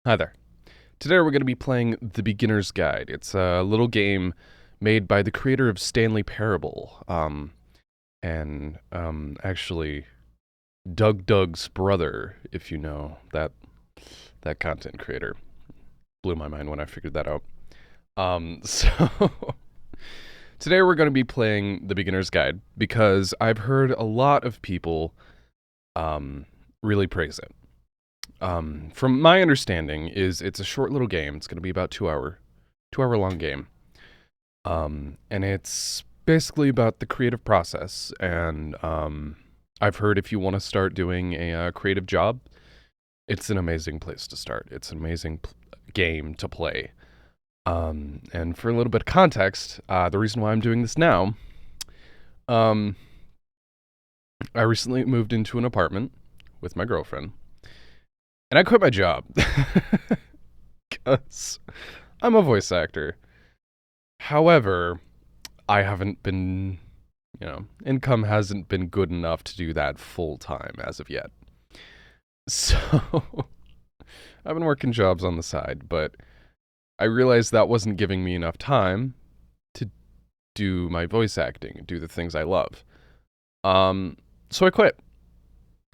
Hi there. Today we're going to be playing The Beginner's Guide. It's a little game made by the creator of Stanley Parable, actually Doug's brother, if you know that content creator. Blew my mind when I figured that out. So today we're going to be playing The Beginner's Guide because I've heard a lot of people really praise it. From my understanding, it's a short little game. It's going to be about 2 hour long game. And it's basically about the creative process. And I've heard if you want to start doing a creative job, it's an amazing place to start. It's an amazing game to play. And for a little bit of context, the reason why I'm doing this now, I recently moved into an apartment with my girlfriend. And I quit my job because I'm a voice actor. However, I haven't been, income hasn't been good enough to do that full time as of yet. So I've been working jobs on the side, but I realized that wasn't giving me enough time to do my voice acting and do the things I love. So I quit.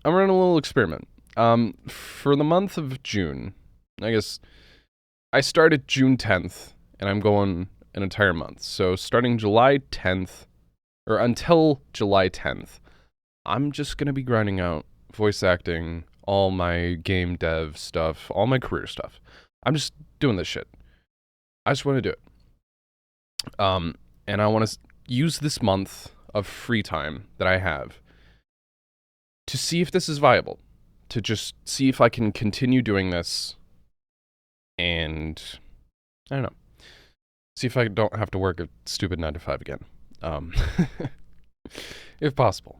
I'm running a little experiment. For the month of June, I guess I started June 10th, and I'm going an entire month. So starting July 10th, or until July 10th, I'm just going to be grinding out voice acting, all my game dev stuff, all my career stuff. I'm just doing this shit. I just want to do it. And I want to use this month of free time that I have to see if this is viable. To just see if I can continue doing this and, I don't know, see if I don't have to work a stupid 9 to 5 again, if possible.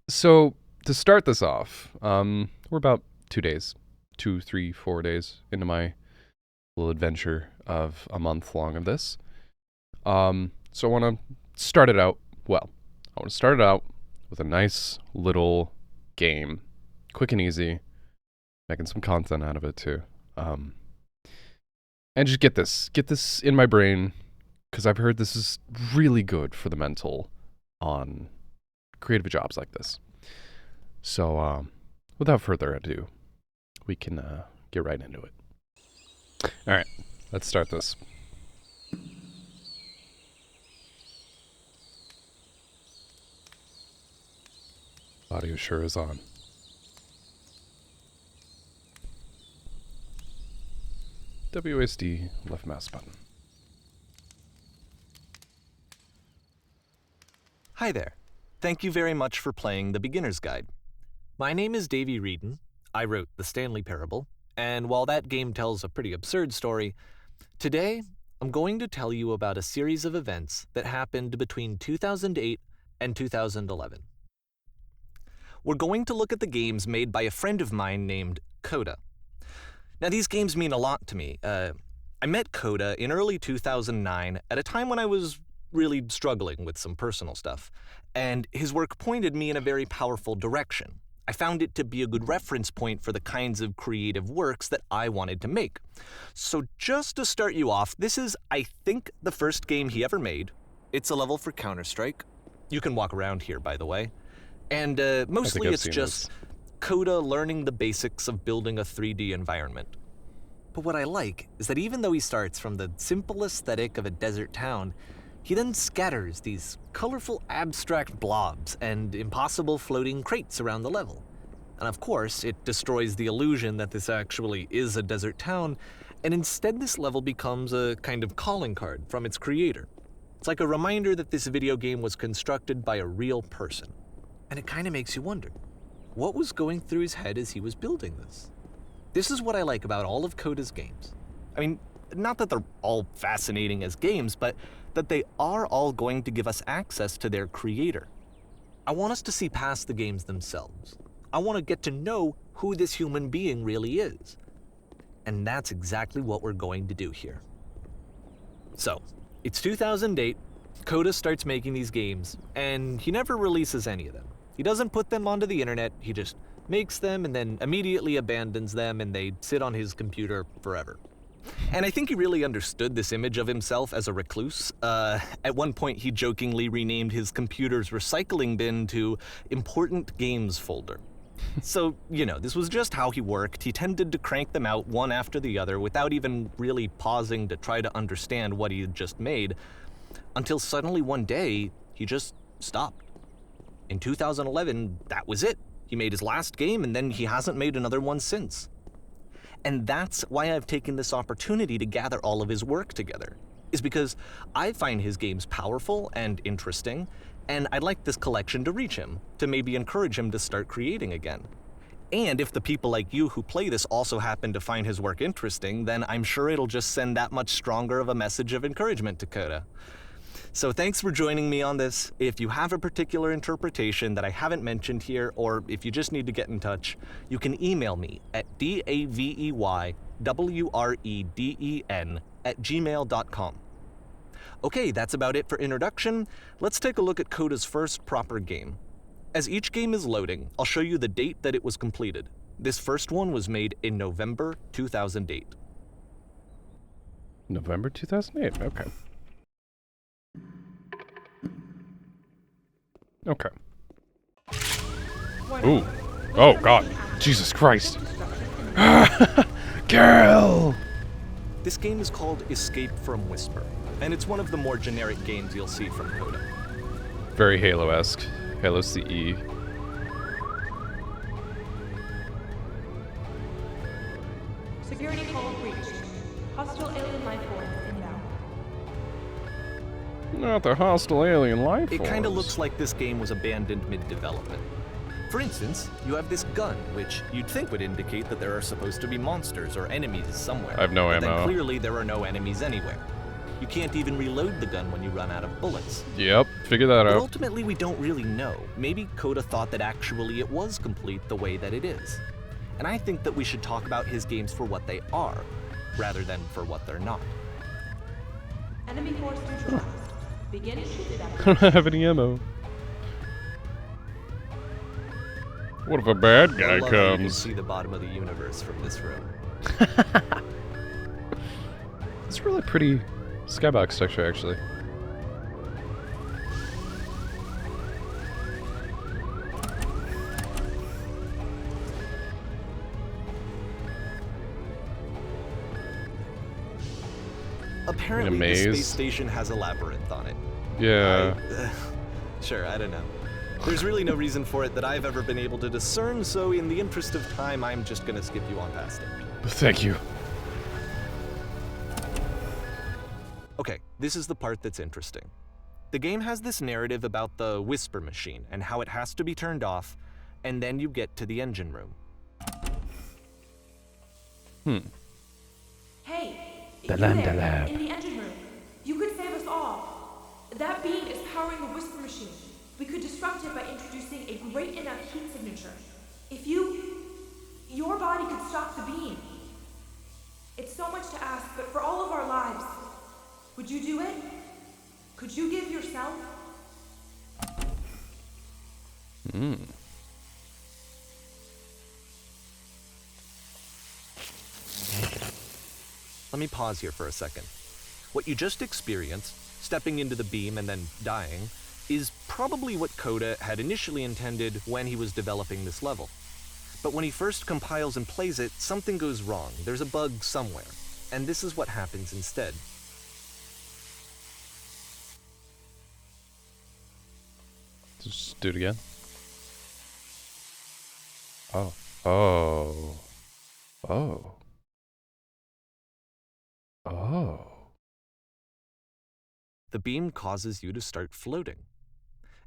So, to start this off, we're about 2 days, 2, 3, 4 days into my little adventure of a month long of this. So I want to start it out well. I want to start it out with a nice little game. Quick and easy, making some content out of it too, and just get this in my brain, because I've heard this is really good for the mental on creative jobs like this. So, without further ado, we can get right into it. All right, let's start this. Audio sure is on. WSD, left mouse button. Hi there. Thank you very much for playing The Beginner's Guide. My name is Davey Reedon. I wrote The Stanley Parable, and while that game tells a pretty absurd story, today I'm going to tell you about a series of events that happened between 2008 and 2011. We're going to look at the games made by a friend of mine named Coda. Now, these games mean a lot to me. I met Coda in early 2009 at a time when I was really struggling with some personal stuff, and his work pointed me in a very powerful direction. I found it to be a good reference point for the kinds of creative works that I wanted to make. So just to start you off, this is, I think, the first game he ever made. It's a level for Counter-Strike. You can walk around here, by the way. And mostly it's just Coda learning the basics of building a 3D environment. But what I like is that even though he starts from the simple aesthetic of a desert town, he then scatters these colorful abstract blobs and impossible floating crates around the level. And of course, it destroys the illusion that this actually is a desert town, and instead this level becomes a kind of calling card from its creator. It's like a reminder that this video game was constructed by a real person. And it kind of makes you wonder, what was going through his head as he was building this? This is what I like about all of Coda's games. I mean, not that they're all fascinating as games, but that they are all going to give us access to their creator. I want us to see past the games themselves. I want to get to know who this human being really is. And that's exactly what we're going to do here. So, it's 2008, Coda starts making these games, and he never releases any of them. He doesn't put them onto the internet, he just makes them, and then immediately abandons them, and they sit on his computer forever. And I think he really understood this image of himself as a recluse. At one point, he jokingly renamed his computer's recycling bin to Important Games Folder. So, this was just how he worked. He tended to crank them out one after the other without even really pausing to try to understand what he had just made, until suddenly one day, he just stopped. In 2011, that was it. He made his last game, and then he hasn't made another one since. And that's why I've taken this opportunity to gather all of his work together, is because I find his games powerful and interesting, and I'd like this collection to reach him, to maybe encourage him to start creating again. And if the people like you who play this also happen to find his work interesting, then I'm sure it'll just send that much stronger of a message of encouragement to Coda. So thanks for joining me on this. If you have a particular interpretation that I haven't mentioned here, or if you just need to get in touch, you can email me at daveywreden@gmail.com. Okay, that's about it for introduction. Let's take a look at Coda's first proper game. As each game is loading, I'll show you the date that it was completed. This first one was made in November 2008. November 2008, okay. Okay. Ooh. Oh, God. Jesus Christ. Carol! This game is called Escape from Whisper, and it's one of the more generic games you'll see from Coda. Very Halo-esque. Halo CE. Security call breached. Hostile alien life forms inbound. Not the hostile alien life It forms. kind of looks like this game was abandoned mid-development. For instance, you have this gun, which you'd think would indicate that there are supposed to be monsters or enemies somewhere. I have no but ammo. Then clearly there are no enemies anywhere. You can't even reload the gun when you run out of bullets. Yep, figure that But out. ultimately, we don't really know. Maybe Coda thought that actually it was complete the way that it is. And I think that we should talk about his games for what they are, rather than for what they're not. Enemy force neutralized. Begin shooting I don't have any ammo. What if a bad guy I love how you can comes? see the bottom of the universe from this room. It's really pretty skybox texture, actually. Apparently, maze? the space station has a labyrinth on it. Yeah. Sure, I don't know. There's really no reason for it that I've ever been able to discern, so in the interest of time, I'm just gonna skip you on past it. Thank you. Okay, this is the part that's interesting. The game has this narrative about the whisper machine and how it has to be turned off, and then you get to the engine room. Hey, The you there, Undella. in the engine room. You could save us all. That beam is powering the whisper machine. We could disrupt it by introducing a great enough heat signature. If your body could stop the beam. It's so much to ask, but for all of our lives, would you do it? Could you give yourself? Let me pause here for a second. What you just experienced, stepping into the beam and then dying, is probably what Coda had initially intended when he was developing this level. But when he first compiles and plays it, something goes wrong. There's a bug somewhere. And this is what happens instead. Just do it again. Oh. Oh. Oh. Oh. The beam causes you to start floating.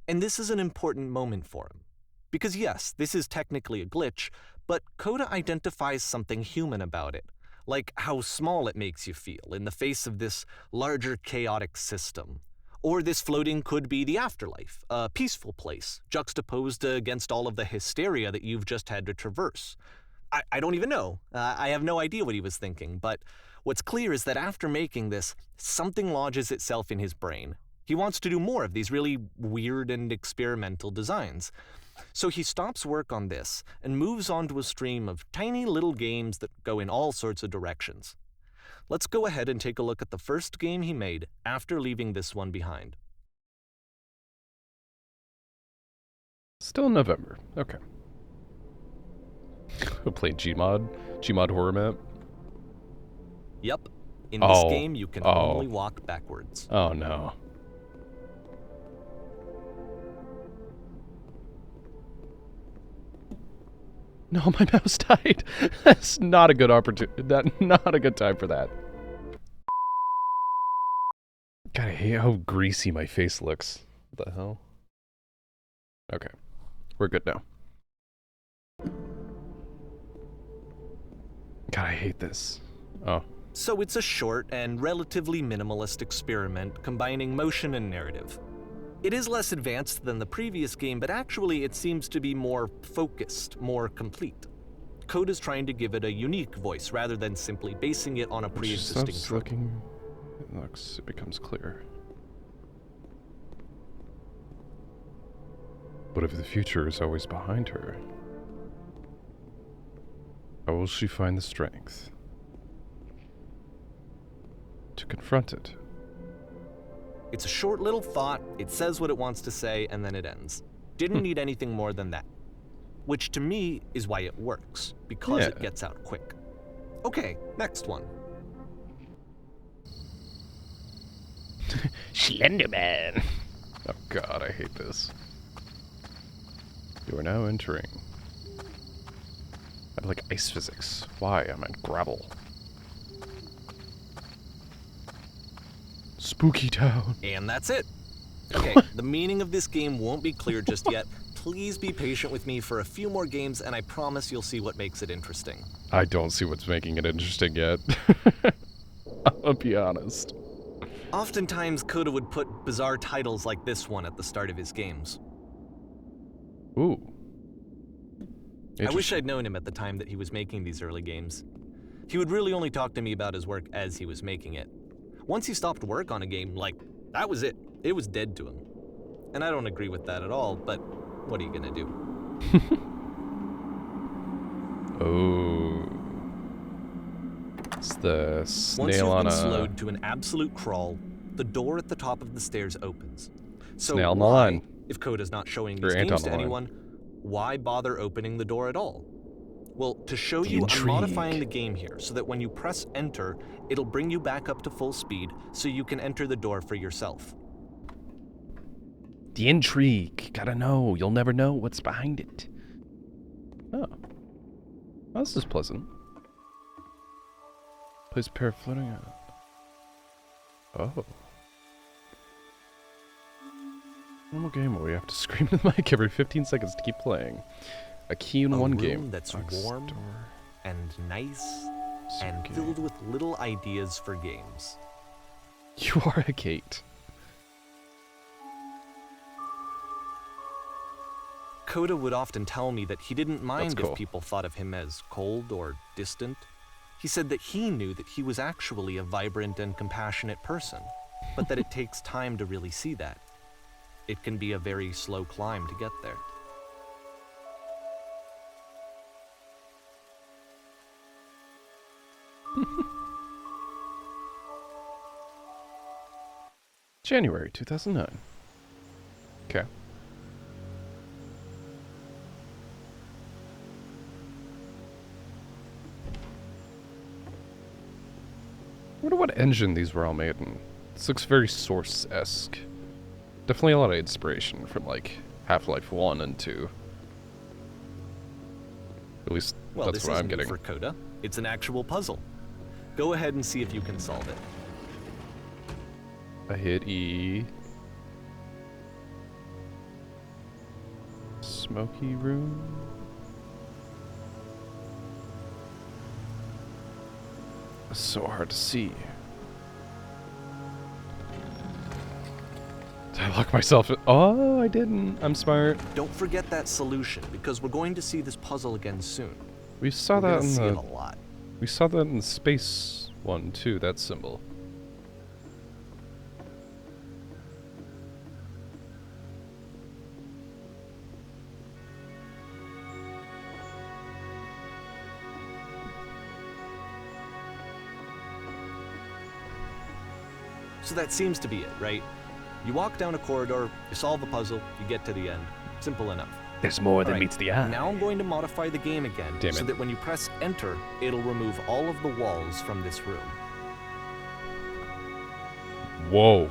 And this is an important moment for him. Because yes, this is technically a glitch, but Coda identifies something human about it, like how small it makes you feel in the face of this larger chaotic system. Or this floating could be the afterlife, a peaceful place, juxtaposed against all of the hysteria that you've just had to traverse. I don't even know. I have no idea what he was thinking, but what's clear is that after making this, something lodges itself in his brain. He wants to do more of these really weird and experimental designs. So he stops work on this and moves on to a stream of tiny little games that go in all sorts of directions. Let's go ahead and take a look at the first game he made after leaving this one behind. Still in November. Okay. We'll play Gmod. Gmod horror map. Yep. In this Oh. game, you can Oh. only walk backwards. Oh no. No, my mouse died. That's not a good opportunity. Not a good time for that. God, I hate how greasy my face looks. What the hell? Okay. We're good now. God, I hate this. Oh. So it's a short and relatively minimalist experiment combining motion and narrative. It is less advanced than the previous game, but actually it seems to be more focused, more complete. Code is trying to give it a unique voice rather than simply basing it on a pre-existing trope. It becomes clear. What if the future is always behind her? How will she find the strength to confront it? It's a short little thought, it says what it wants to say, and then it ends. Didn't need anything more than that. Which to me is why it works, because it Yeah. gets out quick. Okay, next one. Slenderman. Oh god, I hate this. You are now entering. I like ice physics. Why? I'm at gravel. Spooky Town. And that's it. Okay, the meaning of this game won't be clear just yet. Please be patient with me for a few more games, and I promise you'll see what makes it interesting. I don't see what's making it interesting yet. I'll be honest. Oftentimes, Coda would put bizarre titles like this one at the start of his games. Ooh. I wish I'd known him at the time that he was making these early games. He would really only talk to me about his work as he was making it. Once he stopped work on a game, that was it. It was dead to him. And I don't agree with that at all, but what are you gonna do? Oh. It's the Once snail you've on been a slowed to an absolute crawl, the door at the top of the stairs opens. So snail on the why, line. if Coda's not showing Or these ant games on to the line. anyone, why bother opening the door at all? Well, to show The you, I'm intrigue. modifying the game here so that when you press enter, it'll bring you back up to full speed so you can enter the door for yourself. The intrigue. Gotta know. You'll never know what's behind it. Oh. Well, this is pleasant. Place a pair of floating out. Oh. Normal game where we have to scream in the mic every 15 seconds to keep playing. A key in A one room game. that's Box warm door. and nice and Spooky. filled with little ideas for games. You are a gate. Coda would often tell me that he didn't mind cool. if people thought of him as cold or distant. He said that he knew that he was actually a vibrant and compassionate person, but that it takes time to really see that. It can be a very slow climb to get there. January 2009. Okay. I wonder what engine these were all made in. This looks very Source-esque. Definitely a lot of inspiration from, like, Half-Life 1 and 2. At least, Well, that's this what I'm isn't new getting. for Coda. It's an actual puzzle. Go ahead and see if you can solve it. I hit E. Smoky room. It's so hard to see. Did I lock myself in? Oh, I didn't. I'm smart. Don't forget that solution, because we're going to see this puzzle again soon. We saw We're that gonna in see it the. a lot. We saw that in the space one too. That symbol. So that seems to be it, right? You walk down a corridor, you solve a puzzle, you get to the end. Simple enough. There's more than Alright, meets the eye. Now I'm going to modify the game again Damn so it. that when you press enter, it'll remove all of the walls from this room. Whoa.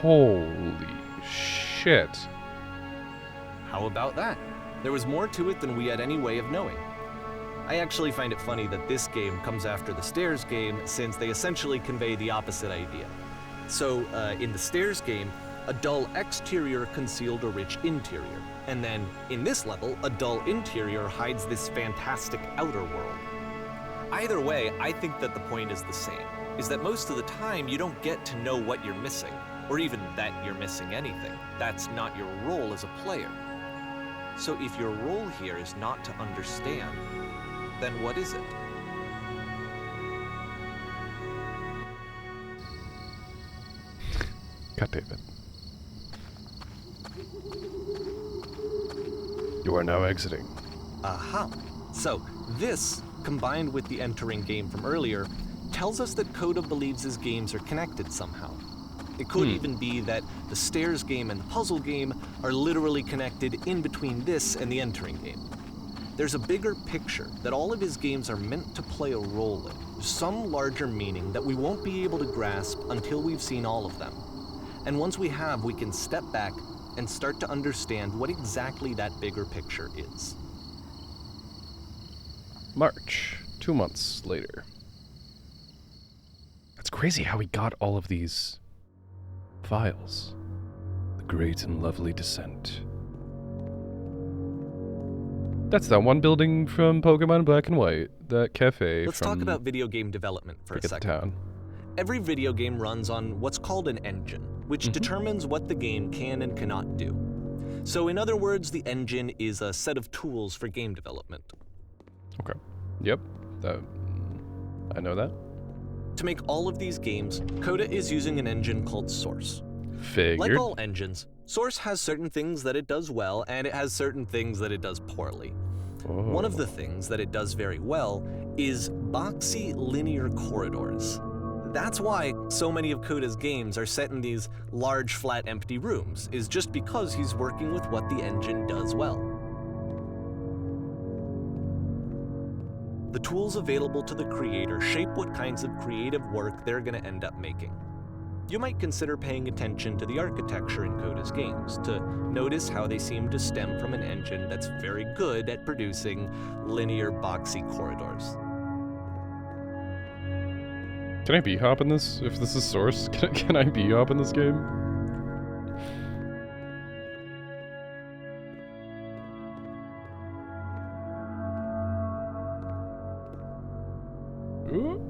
Holy shit. How about that? There was more to it than we had any way of knowing. I actually find it funny that this game comes after the Stairs game, since they essentially convey the opposite idea. So, in the Stairs game, a dull exterior concealed a rich interior. And then, in this level, a dull interior hides this fantastic outer world. Either way, I think that the point is the same, is that most of the time you don't get to know what you're missing, or even that you're missing anything. That's not your role as a player. So if your role here is not to understand, then what is it? Cut, David. You are now exiting. Aha. So this, combined with the entering game from earlier, tells us that Coda believes his games are connected somehow. It could even be that the Stairs game and the puzzle game are literally connected in between this and the entering game. There's a bigger picture that all of his games are meant to play a role in, some larger meaning that we won't be able to grasp until we've seen all of them. And once we have, we can step back and start to understand what exactly that bigger picture is. March, 2 months later. It's crazy how he got all of these files. The Great and Lovely Descent. That's that one building from Pokemon Black and White. That cafe Let's from talk about video game development for a forget the second. town. Every video game runs on what's called an engine, which determines what the game can and cannot do. So in other words, the engine is a set of tools for game development. Okay. Yep. I know that. To make all of these games, Coda is using an engine called Source. Figured. Like all engines, Source has certain things that it does well, and it has certain things that it does poorly. One of the things that it does very well is boxy linear corridors. That's why so many of Coda's games are set in these large, flat, empty rooms, is just because he's working with what the engine does well. The tools available to the creator shape what kinds of creative work they're going to end up making. You might consider paying attention to the architecture in Coda's games to notice how they seem to stem from an engine that's very good at producing linear, boxy corridors. Can I B-hop in this? If this is Source, can I B-hop in this game? Ooh.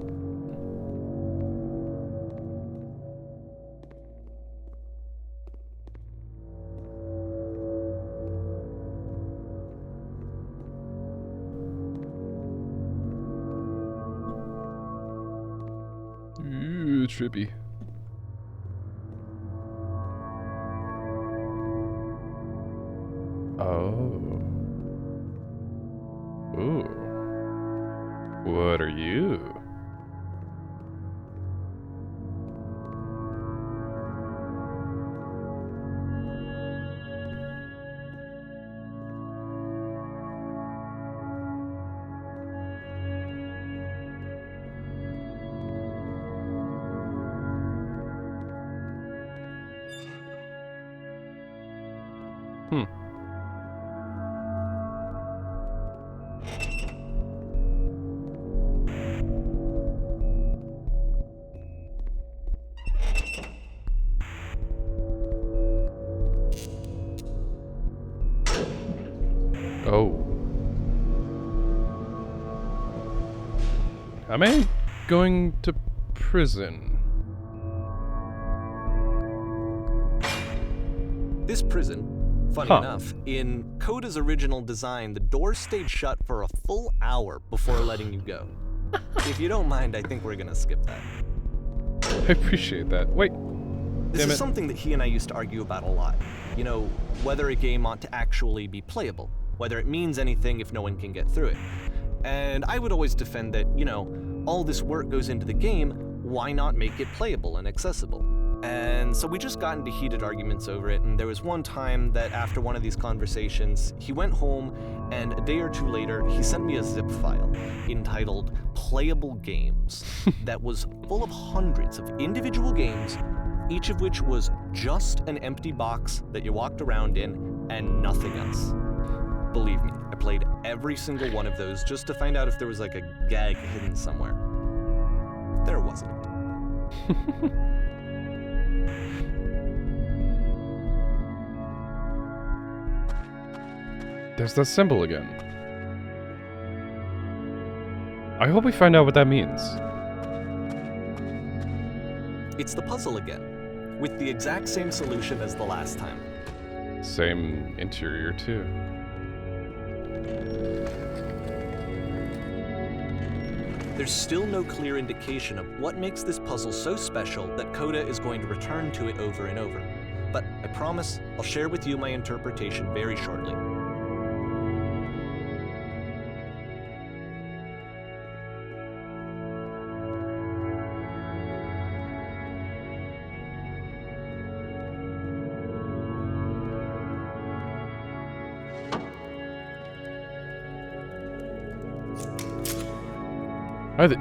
Ooh, trippy. Oh. Ooh. What are you? Oh. Am I going to prison? This prison, funny enough, in Coda's original design, the door stayed shut for a full hour before letting you go. If you don't mind, I think we're gonna skip that. I appreciate that. Wait. This Damn is it. something that he and I used to argue about a lot. You know, whether a game ought to actually be playable, whether it means anything if no one can get through it. And I would always defend that, you know, all this work goes into the game, why not make it playable and accessible? And so we just got into heated arguments over it, and there was one time that after one of these conversations, he went home, and a day or two later, he sent me a zip file entitled Playable Games that was full of hundreds of individual games, each of which was just an empty box that you walked around in and nothing else. Believe me, I played every single one of those just to find out if there was like a gag hidden somewhere. There wasn't. There's that symbol again. I hope we find out what that means. It's the puzzle again, with the exact same solution as the last time. Same interior, too. There's still no clear indication of what makes this puzzle so special that Coda is going to return to it over and over. But I promise I'll share with you my interpretation very shortly.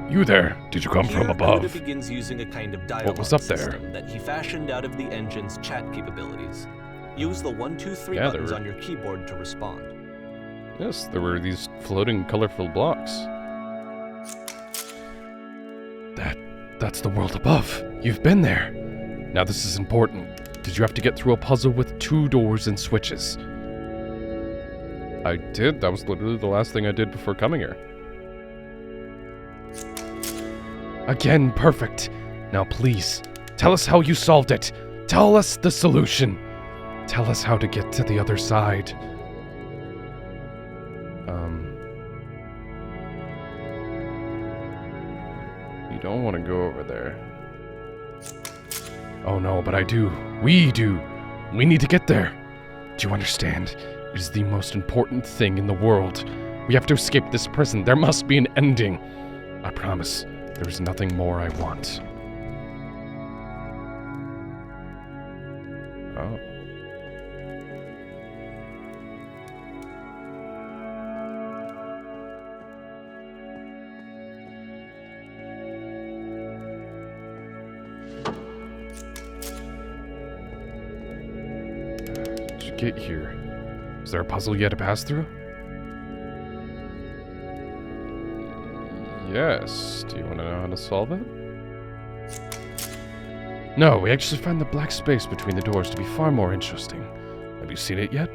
You there? Did you come Here, from above? Coda begins using a kind of dialogue was up there? system that he fashioned out of the engine's chat capabilities. Use the 1, 2, 3 Yeah, buttons there on your keyboard to respond. Yes, there were these floating colorful blocks. That's the world above. You've been there. Now this is important. Did you have to get through a puzzle with 2 doors and switches? I did. That was literally the last thing I did before coming here. Again, perfect. Now please, tell us how you solved it. Tell us the solution. Tell us how to get to the other side. You don't want to go over there. Oh no, but I do. We do. We need to get there. Do you understand? It is the most important thing in the world. We have to escape this prison. There must be an ending. I promise. There is nothing more I want. Oh. Did you get here? Is there a puzzle yet to pass through? Yes. Do you want to know how to solve it? No, we actually find the black space between the doors to be far more interesting. Have you seen it yet?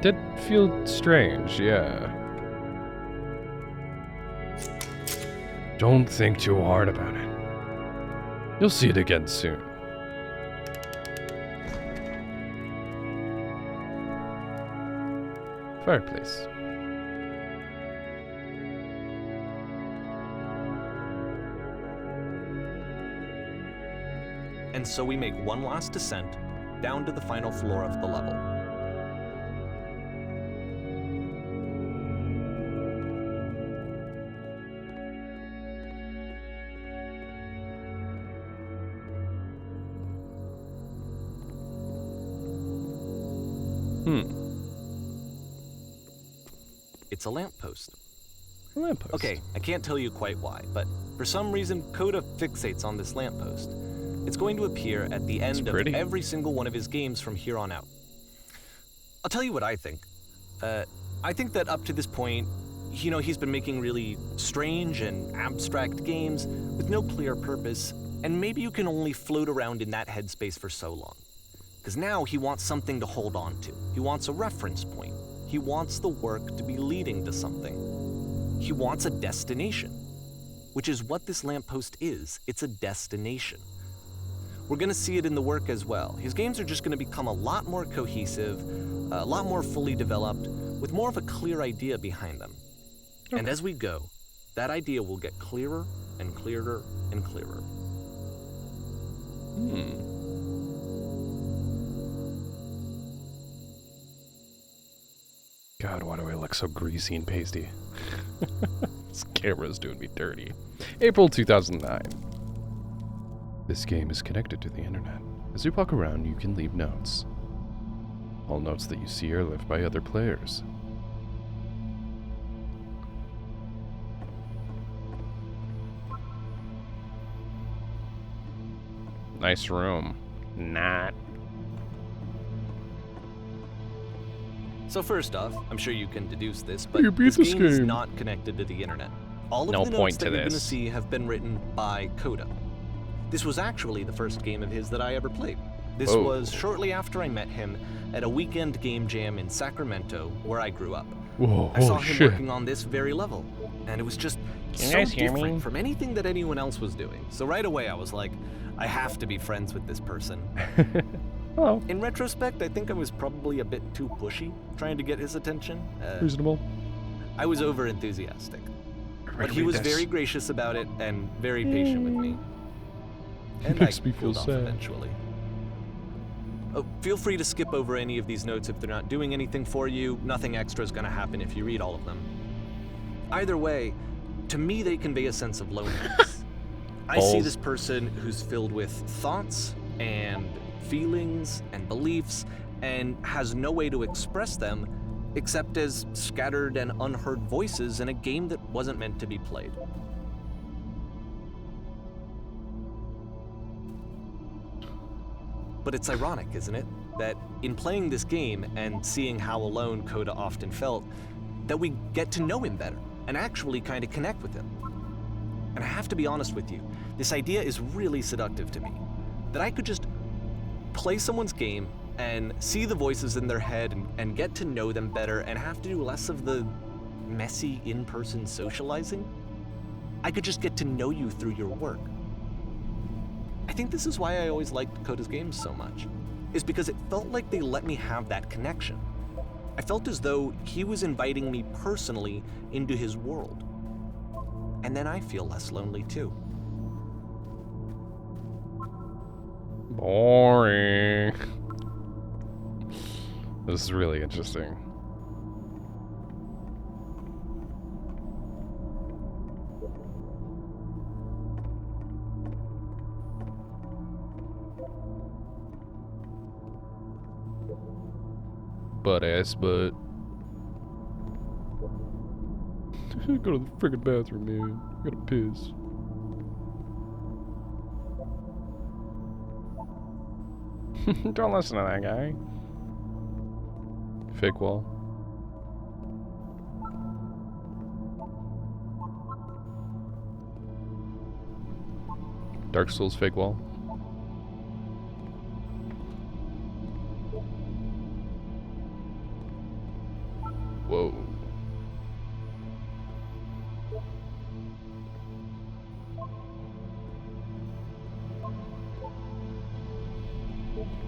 Did feel strange, yeah. Don't think too hard about it. You'll see it again soon. Fireplace. And so we make one last descent down to the final floor of the level. It's a lamppost. A lamppost. Okay, I can't tell you quite why, but for some reason, Coda fixates on this lamppost. It's going to appear at the end of every single one of his games from here on out. I'll tell you what I think. I think that up to this point, he's been making really strange and abstract games with no clear purpose, and maybe you can only float around in that headspace for so long. Because now he wants something to hold on to. He wants a reference point. He wants the work to be leading to something. He wants a destination, which is what this lamppost is. It's a destination. We're going to see it in the work as well. His games are just going to become a lot more cohesive, a lot more fully developed, with more of a clear idea behind them. Okay. And as we go, that idea will get clearer and clearer and clearer. God, why do I look so greasy and pasty? This camera's doing me dirty. April 2009. This game is connected to the internet. As you walk around, you can leave notes. All notes that you see are left by other players. Nice room. Not. So first off, I'm sure you can deduce this, but You beat this this game is game. not connected to the internet. All of No the point notes to that you're going to this. see have been written by Coda. This was actually the first game of his that I ever played. This Whoa. was shortly after I met him at a weekend game jam in Sacramento, where I grew up. Whoa, I saw holy him shit. working on this very level, and it was just Can you so guys hear me? different from anything that anyone else was doing. So right away I was like, I have to be friends with this person. Oh, In retrospect, I think I was probably a bit too pushy, trying to get his attention. reasonable. I was over-enthusiastic. But he Read was this. very gracious about it and very patient with me. And Makes I me feel cooled off sad. eventually. Oh, feel free to skip over any of these notes if they're not doing anything for you. Nothing extra is going to happen if you read all of them. Either way, to me they convey a sense of loneliness. I see Balls. this person who's filled with thoughts and feelings and beliefs and has no way to express them except as scattered and unheard voices in a game that wasn't meant to be played. But it's ironic, isn't it, that in playing this game and seeing how alone Coda often felt, that we get to know him better and actually kind of connect with him. And I have to be honest with you, this idea is really seductive to me. That I could just play someone's game and see the voices in their head and get to know them better and have to do less of the messy in-person socializing. I could just get to know you through your work. I think this is why I always liked Coda's games so much, is because it felt like they let me have that connection. I felt as though he was inviting me personally into his world. And then I feel less lonely too. Boring. This is really interesting. Butt ass butt. Go to the friggin' bathroom, man. I gotta piss. Don't listen to that guy. Fake wall. Dark Souls fake wall. Whoa.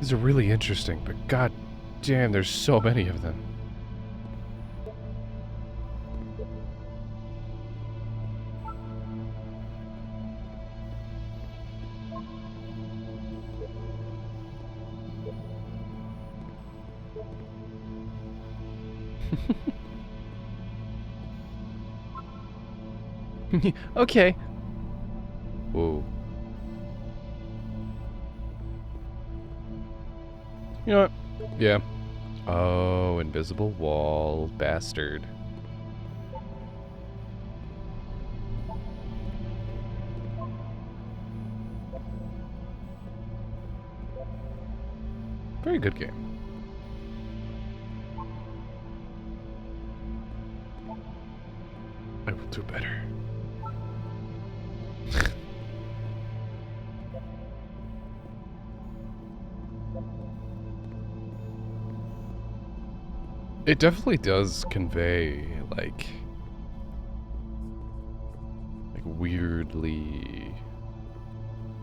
These are really interesting, but god damn, there's so many of them. Okay. Whoa. You know what? Yeah. Oh, invisible wall, bastard. Very good game. I will do better. It definitely does convey, like weirdly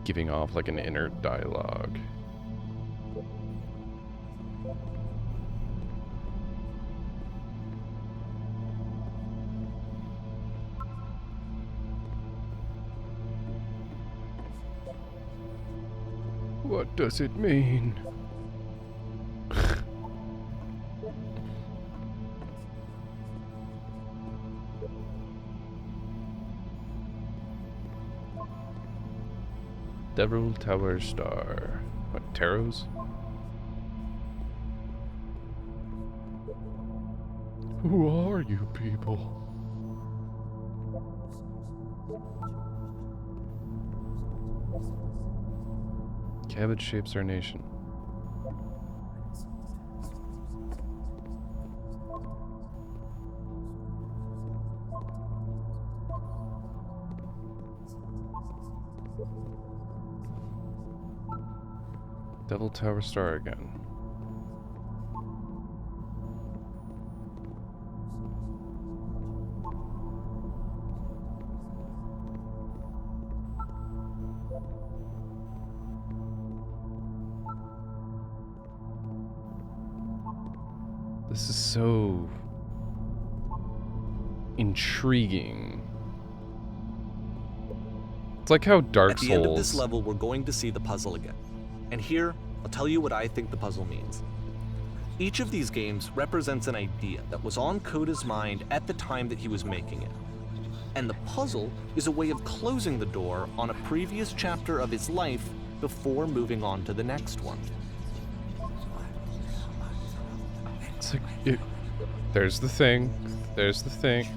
giving off like an inner dialogue. What does it mean? Devil Tower Star. What, tarots? Who are you people? Cabbage shapes our nation. Devil Tower Star again. This is so intriguing. It's like how Dark Souls. At the end of this level, we're going to see the puzzle again. And here, I'll tell you what I think the puzzle means. Each of these games represents an idea that was on Coda's mind at the time that he was making it. And the puzzle is a way of closing the door on a previous chapter of his life before moving on to the next one. It's like, there's the thing. There's the thing.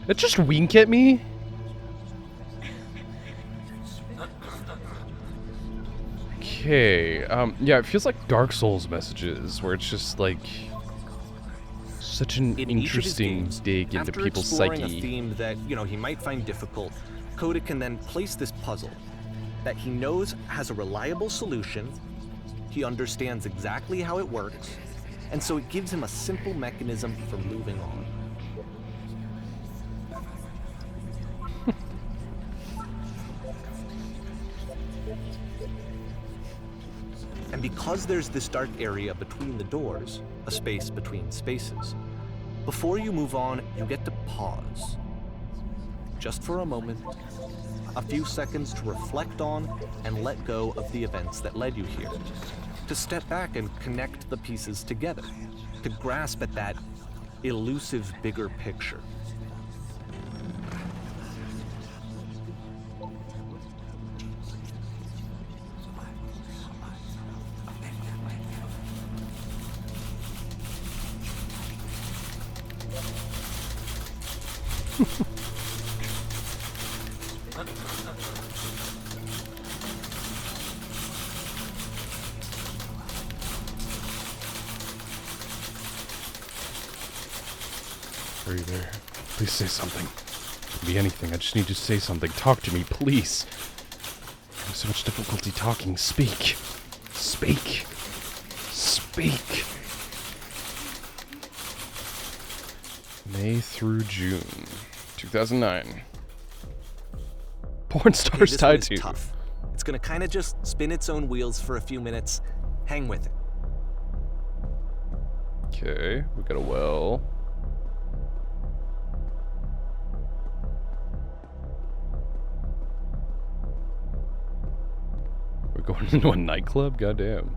It just wink at me? Okay, yeah, it feels like Dark Souls messages, where it's just like such an interesting dig into people's psyche. After exploring a theme that, he might find difficult, Coda can then place this puzzle that he knows has a reliable solution, he understands exactly how it works, and so it gives him a simple mechanism for moving on. And because there's this dark area between the doors, a space between spaces, before you move on, you get to pause. Just for a moment, a few seconds to reflect on and let go of the events that led you here. To step back and connect the pieces together. To grasp at that elusive bigger picture. Are you there? Please say something. It can be anything. I just need you to say something. Talk to me, please. I have so much difficulty talking. Speak. Speak. Speak. May through June 2009. Porn stars tied to. Tough. It's gonna kind of just spin its own wheels for a few minutes. Hang with it. Okay, we got a well. We're going into a nightclub? Goddamn.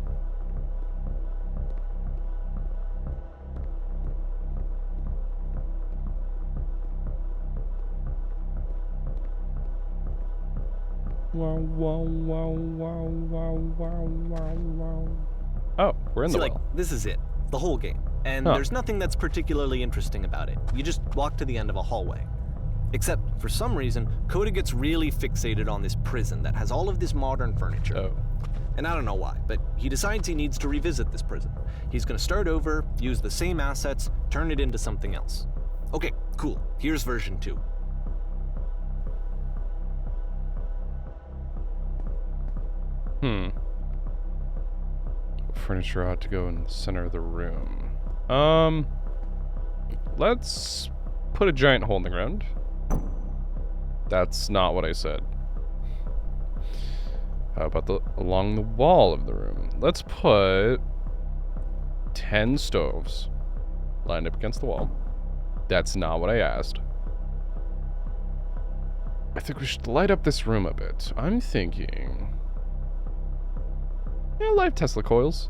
Wow, wow, wow, wow, wow, wow, wow, wow. Oh, we're in the well. This is it. The whole game. And there's nothing that's particularly interesting about it. You just walk to the end of a hallway. Except, for some reason, Coda gets really fixated on this prison that has all of this modern furniture. Oh. And I don't know why, but he decides he needs to revisit this prison. He's gonna start over, use the same assets, turn it into something else. Okay, cool. Here's version 2. Furniture ought to go in the center of the room. Let's put a giant hole in the ground. That's not what I said. How about along the wall of the room? Let's put 10 stoves lined up against the wall. That's not what I asked. I think we should light up this room a bit. I'm thinking... yeah, live Tesla coils.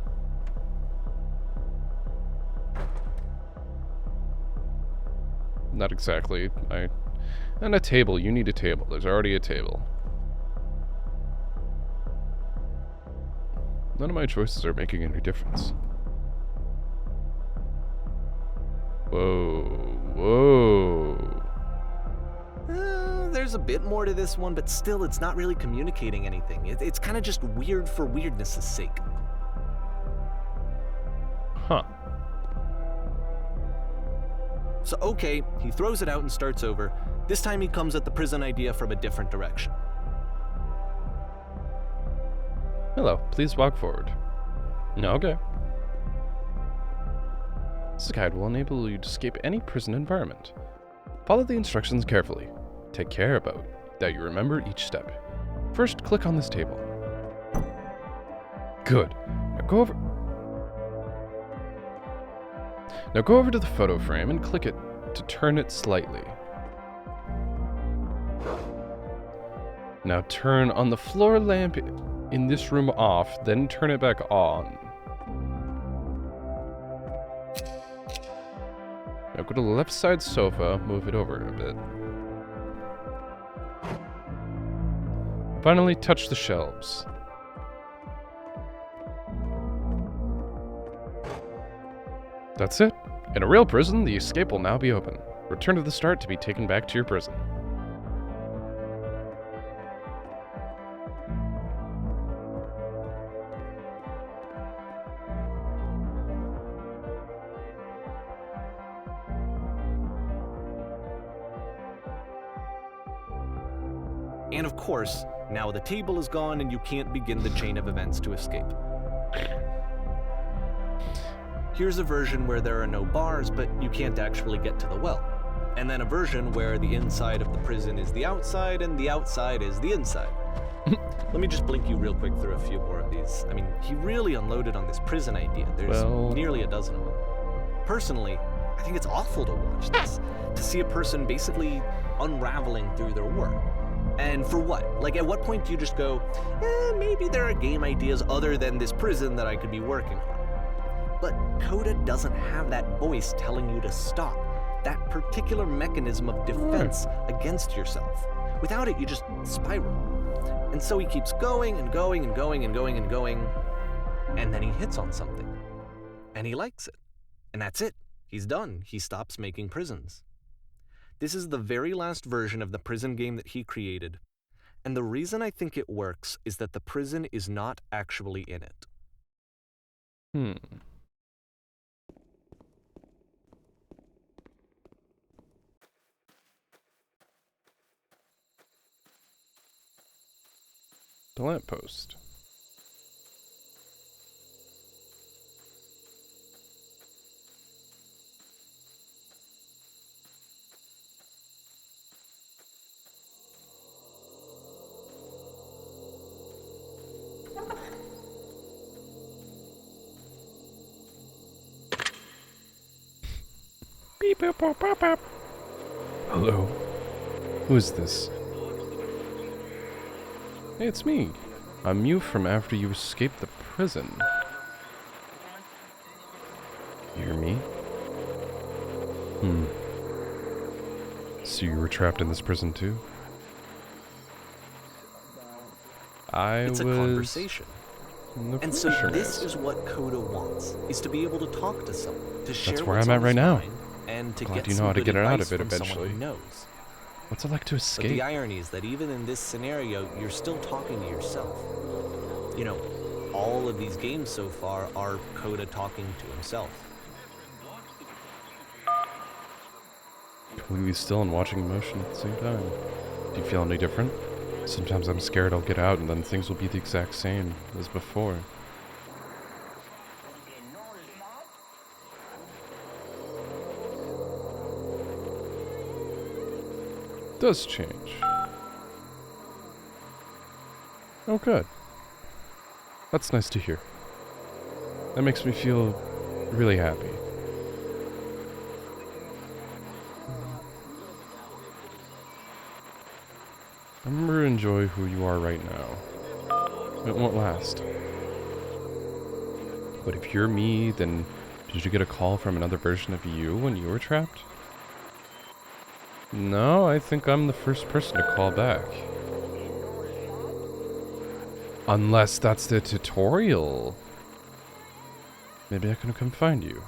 Not exactly. And a table. You need a table. There's already a table. None of my choices are making any difference. Whoa, whoa. There's a bit more to this one, but still, it's not really communicating anything. It's kind of just weird for weirdness' sake. Huh. So, okay, he throws it out and starts over. This time he comes at the prison idea from a different direction. Hello, please walk forward. No, okay. This guide will enable you to escape any prison environment. Follow the instructions carefully. Take care about that you remember each step. First, click on this table. Good. Now go over to the photo frame and click it to turn it slightly. Now turn on the floor lamp in this room off, then turn it back on. Now go to the left side sofa, move it over a bit. Finally, touch the shelves. That's it. In a real prison, the escape will now be open. Return to the start to be taken back to your prison. And of course, now the table is gone and you can't begin the chain of events to escape. Here's a version where there are no bars, but you can't actually get to the well. And then a version where the inside of the prison is the outside and the outside is the inside. Let me just blink you real quick through a few more of these. I mean, he really unloaded on this prison idea. There's nearly a dozen of them. Personally, I think it's awful to watch this, to see a person basically unraveling through their work. And for what? Like, at what point do you just go, maybe there are game ideas other than this prison that I could be working on? But Coda doesn't have that voice telling you to stop, that particular mechanism of defense against yourself. Without it, you just spiral. And so he keeps going and going and going and going and going, and then he hits on something. And he likes it. And that's it. He's done. He stops making prisons. This is the very last version of the prison game that he created. And the reason I think it works is that the prison is not actually in it. The lamppost. Beep, boop, boop, boop, boop. Hello. Who is this? Hey, it's me. I'm you from after you escaped the prison. You hear me? So you were trapped in this prison too? It's a conversation. And so this is what Coda wants, is to be able to talk to someone, to share That's where what's I'm at on right his now. mind, and to Glad get you know some how to good get it out advice of it from someone eventually. who knows. What's it like to But escape? the irony is that even in this scenario, you're still talking to yourself. You know, all of these games so far are Coda talking to himself. Completely still and watching emotion at the same time. Do you feel any different? Sometimes I'm scared I'll get out and then things will be the exact same as before. Does change. Oh, good. That's nice to hear. That makes me feel really happy. Remember to enjoy who you are right now. It won't last. But if you're me, then did you get a call from another version of you when you were trapped? No, I think I'm the first person to call back. Unless that's the tutorial. Maybe I can come find you.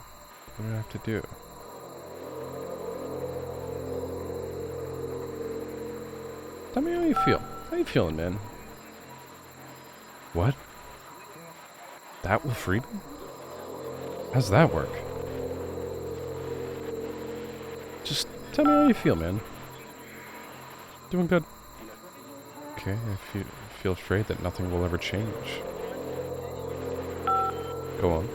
What do I have to do? Tell me how you feel. How you feeling, man? What? That will free me? How's that work? Just tell me how you feel, man. Doing good. Okay, I feel afraid that nothing will ever change. Go on.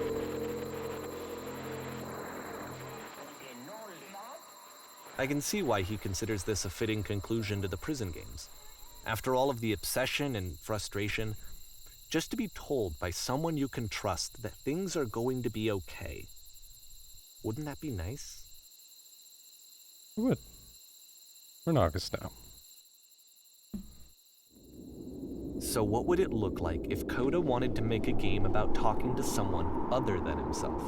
I can see why he considers this a fitting conclusion to the prison games. After all of the obsession and frustration, just to be told by someone you can trust that things are going to be okay. Wouldn't that be nice? It would. We're in August now. So what would it look like if Coda wanted to make a game about talking to someone other than himself?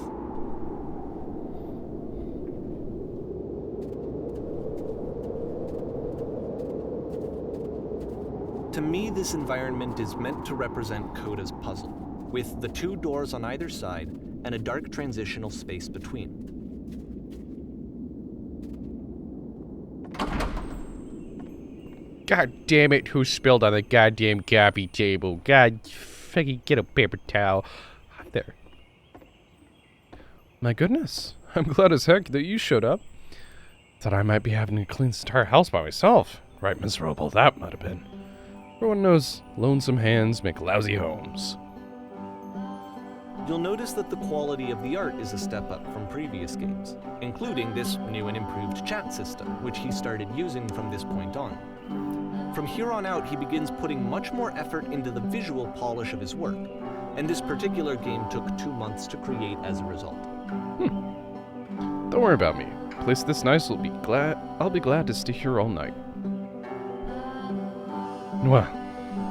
To me, this environment is meant to represent Coda's puzzle, with the 2 doors on either side and a dark transitional space between. God damn it, who spilled on the goddamn coffee table? God, fucking get a paper towel. Hi there. My goodness, I'm glad as heck that you showed up. Thought I might be having to clean this entire house by myself. Right miserable that might have been. Everyone knows lonesome hands make lousy homes. You'll notice that the quality of the art is a step up from previous games, including this new and improved chat system, which he started using from this point on. From here on out, he begins putting much more effort into the visual polish of his work, and this particular game took 2 months to create as a result. Don't worry about me. A place this nice I'll be glad to stay here all night. Well,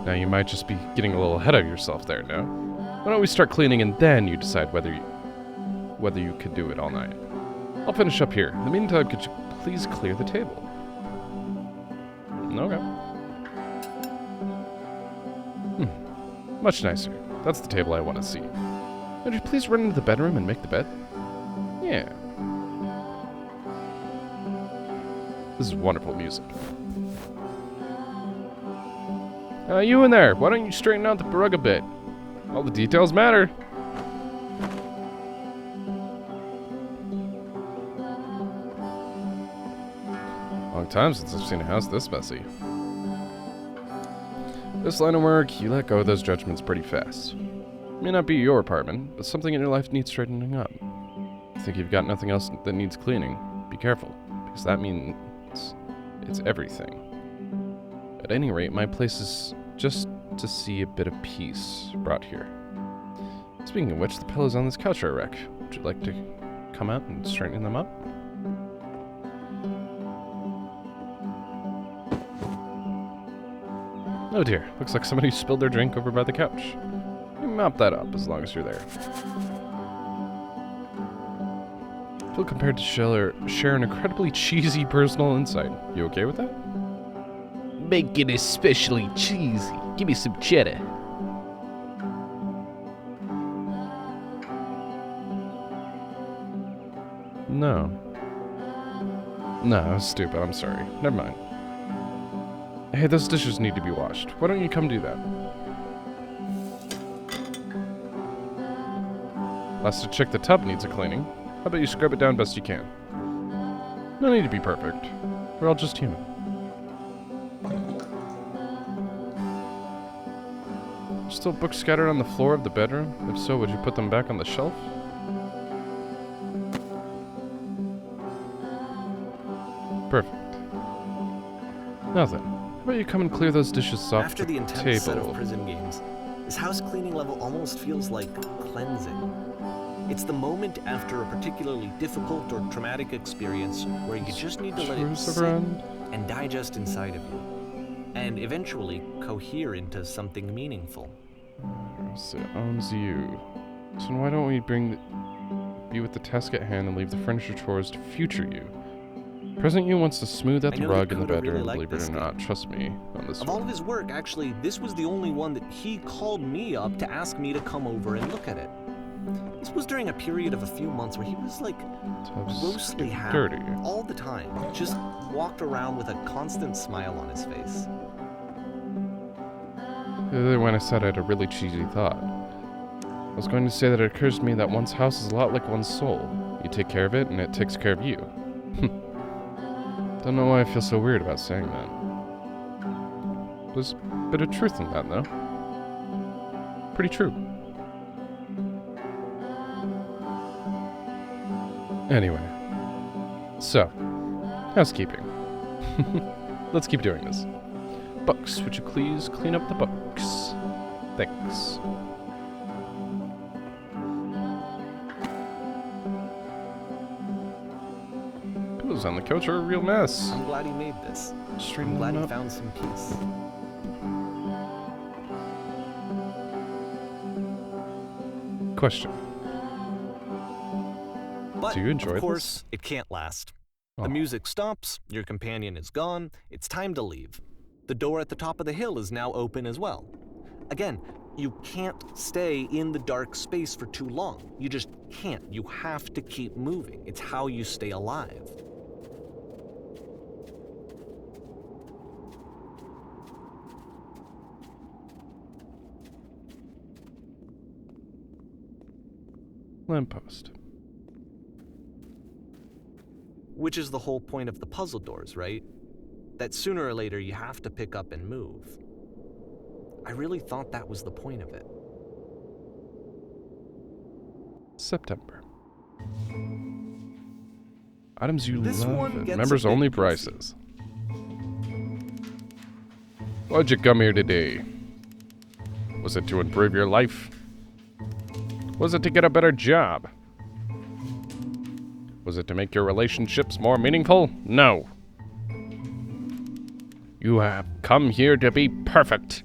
now you might just be getting a little ahead of yourself there, no? Why don't we start cleaning and then you decide whether you could do it all night. I'll finish up here. In the meantime, could you please clear the table? Okay. Much nicer. That's the table I want to see. Would you please run into the bedroom and make the bed? Yeah. This is wonderful music. You in there, why don't you straighten out the rug a bit? All the details matter. Long time since I've seen a house this messy. This line of work, you let go of those judgments pretty fast. May not be your apartment, but something in your life needs straightening up. Think you've got nothing else that needs cleaning? Be careful, because that means it's everything. At any rate, my place is just to see a bit of peace brought here. Speaking of which, the pillows on this couch are a wreck. Would you like to come out and straighten them up? Oh dear, looks like somebody spilled their drink over by the couch. You mop that up as long as you're there. Feel compared to share an incredibly cheesy personal insight. You okay with that? Make it especially cheesy. Give me some cheddar. No. No, I was stupid. I'm sorry. Never mind. Hey, those dishes need to be washed. Why don't you come do that? Last I checked, the tub needs a cleaning. How about you scrub it down best you can? No need to be perfect. We're all just human. Still books scattered on the floor of the bedroom? If so, would you put them back on the shelf? Perfect. Now then, how about you come and clear those dishes off After the intense table? set of prison games, this house cleaning level almost feels like cleansing. It's the moment after a particularly difficult or traumatic experience where you just need to let it sit and digest inside of you, and eventually cohere into something meaningful. So it owns you. So why don't we be with the task at hand and leave the furniture chores to future you? Present you wants to smooth out I the know that rug in the Coda really bedroom, liked believe it this or game. not. Trust me on this Of all one. of his work, actually, this was the only one that he called me up to ask me to come over and look at it. This was during a period of a few months where he was like grossly happy dirty. all the time. Just walked around with a constant smile on his face. The other when I said I had a really cheesy thought. I was going to say that it occurs to me that one's house is a lot like one's soul. You take care of it, and it takes care of you. Don't know why I feel so weird about saying that. There's a bit of truth in that, though. Pretty true. Anyway. So, housekeeping. Let's keep doing this. Books, would you please clean up the books? Thanks. Pillows on the couch are a real mess. I'm glad he made this. Straighten I'm glad them he up. found some peace. Question. But, Do you enjoy of course, it can't last. Oh. The music stops, your companion is gone, it's time to leave. The door at the top of the hill is now open as well. Again, you can't stay in the dark space for too long. You just can't. You have to keep moving. It's how you stay alive. Lamppost. Which is the whole point of the puzzle doors, right? That sooner or later you have to pick up and move. I really thought that was the point of it. September. Items you This love one and gets a members bit only goofy. prices. Why'd you come here today? Was it to improve your life? Was it to get a better job? Was it to make your relationships more meaningful? No. You have come here to be perfect.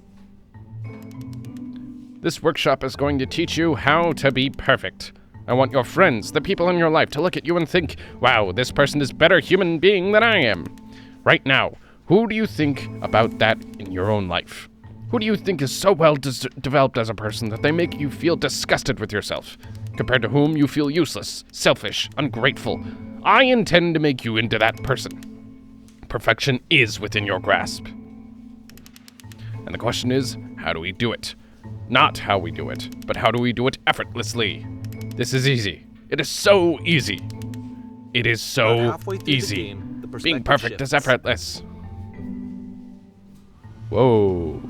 This workshop is going to teach you how to be perfect. I want your friends, the people in your life, to look at you and think, wow, this person is a better human being than I am. Right now, who do you think about that in your own life? Who do you think is so well developed as a person that they make you feel disgusted with yourself? Compared to whom you feel useless, selfish, ungrateful. I intend to make you into that person. Perfection is within your grasp. And the question is, how do we do it? Not how we do it, but how do we do it effortlessly? This is easy. It is so easy. It is About so halfway through the easy. game, the Being perspective perfect is shifts. effortless. Whoa.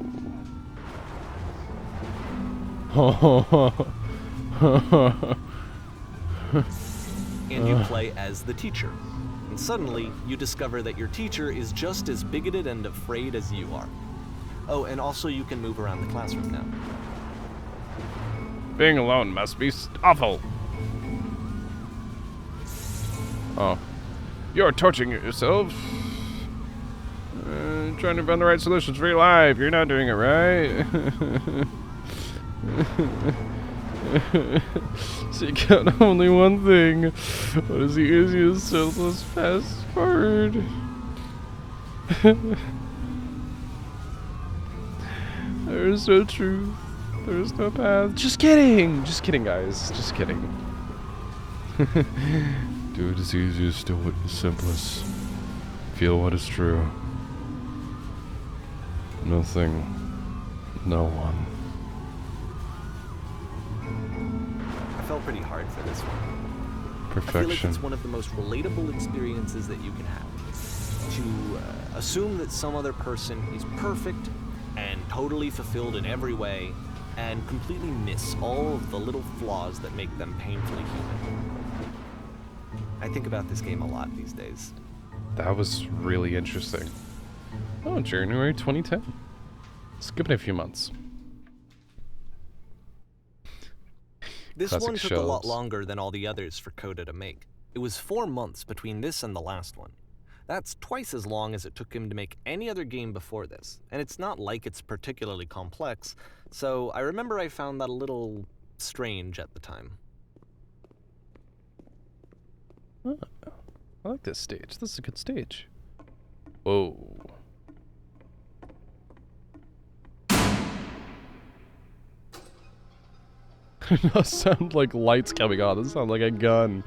And you play as the teacher. And suddenly, you discover that your teacher is just as bigoted and afraid as you are. Oh, and also you can move around the classroom now. Being alone must be awful. Oh. You're torturing yourself. Trying to find the right solutions for your life. You're not doing it right. Seek out only one thing. What is the easiest, simplest fast forward? There is no truth. There is no path. Just kidding. Just kidding, guys. Just kidding. Do what is easiest, do what is simplest. Feel what is true. Nothing. No one. I felt pretty hard for this one. I feel like Perfection. it's one of the most relatable experiences that you can have. To assume that some other person is perfect and totally fulfilled in every way, and completely miss all of the little flaws that make them painfully human. I think about this game a lot these days. That was really interesting. Oh, January 2010. Skip it a few months. This Classic one took a lot shelves. longer than all the others for Coda to make. It was 4 months between this and the last one. That's twice as long as it took him to make any other game before this, and it's not like it's particularly complex, so I remember I found that a little strange at the time. I like this stage. This is a good stage. Whoa. It does sound like lights coming on. This sounds like a gun.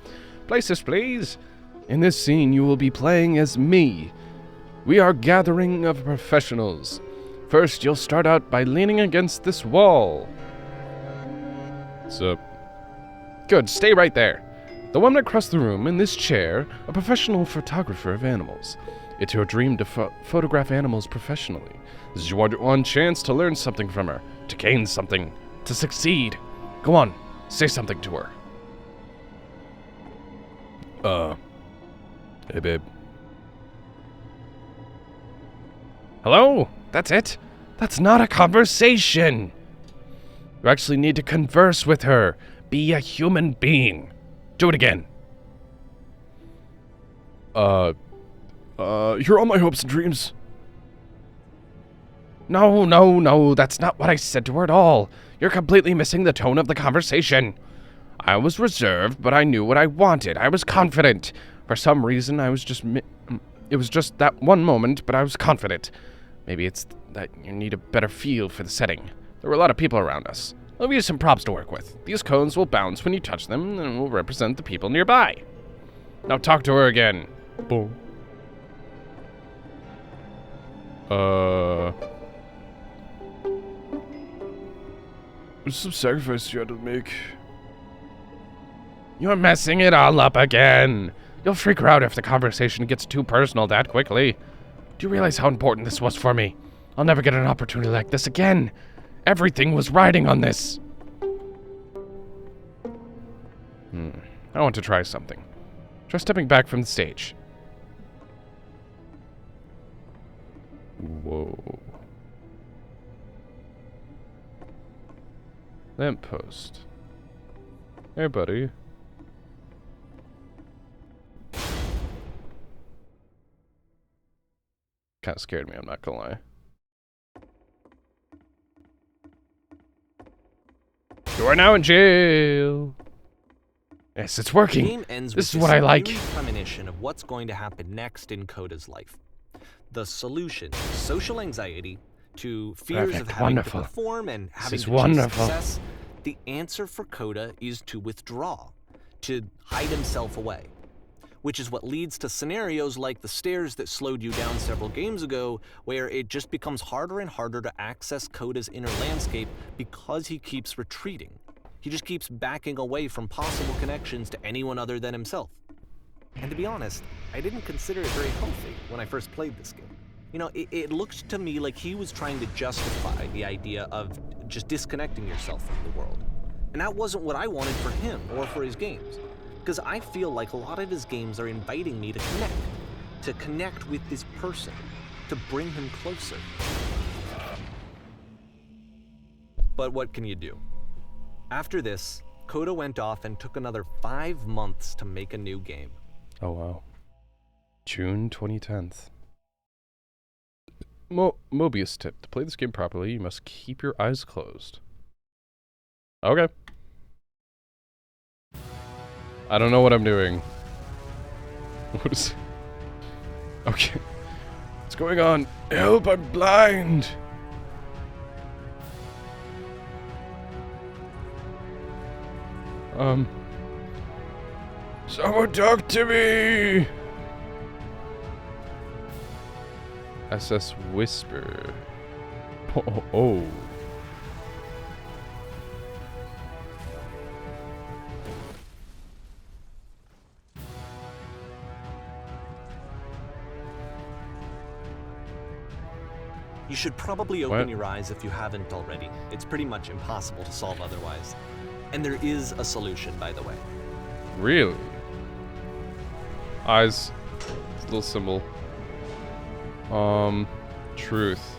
Places, please. In this scene, you will be playing as me. We are gathering of professionals. First, you'll start out by leaning against this wall. What's up? Good, stay right there. The woman across the room, in this chair, a professional photographer of animals. It's your dream to photograph animals professionally. This is your one chance to learn something from her, to gain something, to succeed. Go on, say something to her. Hey babe. Hello? That's it? That's not a conversation. You actually need to converse with her. Be a human being. Do it again. You're all my hopes and dreams. No, that's not what I said to her at all. You're completely missing the tone of the conversation. I was reserved, but I knew what I wanted. I was confident. For some reason, I was just... it was just that one moment, but I was confident. Maybe it's that you need a better feel for the setting. There were a lot of people around us. I'll give you some props to work with. These cones will bounce when you touch them, and will represent the people nearby. Now talk to her again. Boom. There's some sacrifices you had to make. You're messing it all up again. You'll freak her out if the conversation gets too personal that quickly. Do you realize how important this was for me? I'll never get an opportunity like this again. Everything was riding on this. I want to try something. Try stepping back from the stage. Whoa. Lamppost. Hey, buddy. Kind of scared me, I'm not gonna lie. You are now in jail. Yes, it's working. The game ends This with is what I like. premonition of what's going to happen next in Coda's life. The solution, social anxiety, to fears of Perfect. having Wonderful. to perform and having is to wonderful. chase success. The answer for Coda is to withdraw, to hide himself away. Which is what leads to scenarios like the stairs that slowed you down several games ago, where it just becomes harder and harder to access Coda's inner landscape because he keeps retreating. He just keeps backing away from possible connections to anyone other than himself. And to be honest, I didn't consider it very healthy when I first played this game. You know, it looked to me like he was trying to justify the idea of just disconnecting yourself from the world. And that wasn't what I wanted for him or for his games. Because I feel like a lot of his games are inviting me to connect with this person, to bring him closer. But what can you do? After this, Coda went off and took another 5 months to make a new game. Oh, wow. June 2010th. Mobius tip. To play this game properly, you must keep your eyes closed. Okay. I don't know what I'm doing. What is... Okay. What's going on? Help, I'm blind! Someone talk to me! SS Whisper. Oh. You should probably open your eyes if you haven't already. It's pretty much impossible to solve otherwise. And there is a solution, by the way. Really? Eyes. It's a little symbol. Truth.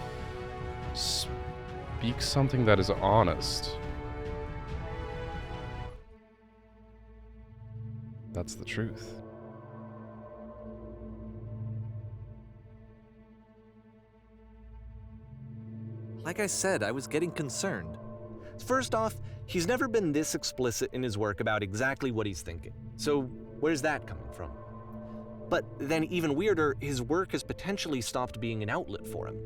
Speak something that is honest. That's the truth. Like I said, I was getting concerned. First off, he's never been this explicit in his work about exactly what he's thinking. So where's that coming from? But then even weirder, his work has potentially stopped being an outlet for him.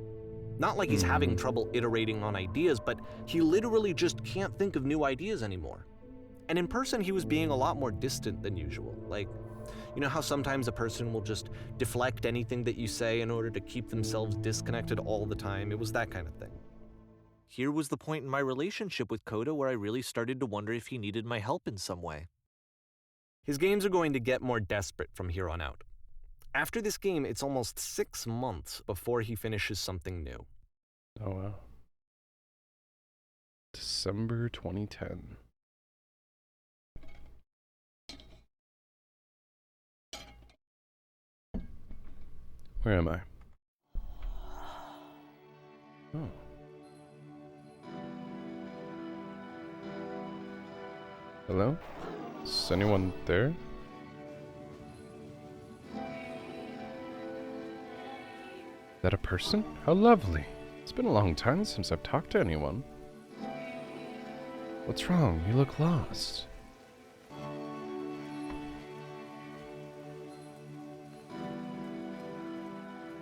Not like he's having trouble iterating on ideas, but he literally just can't think of new ideas anymore. And in person, he was being a lot more distant than usual. Like, you know how sometimes a person will just deflect anything that you say in order to keep themselves disconnected all the time? It was that kind of thing. Here was the point in my relationship with Coda where I really started to wonder if he needed my help in some way. His games are going to get more desperate from here on out. After this game, it's almost 6 months before he finishes something new. Oh, wow. December 2010. Where am I? Oh. Hello? Is anyone there? That a person? How lovely. It's been a long time since I've talked to anyone. What's wrong? You look lost.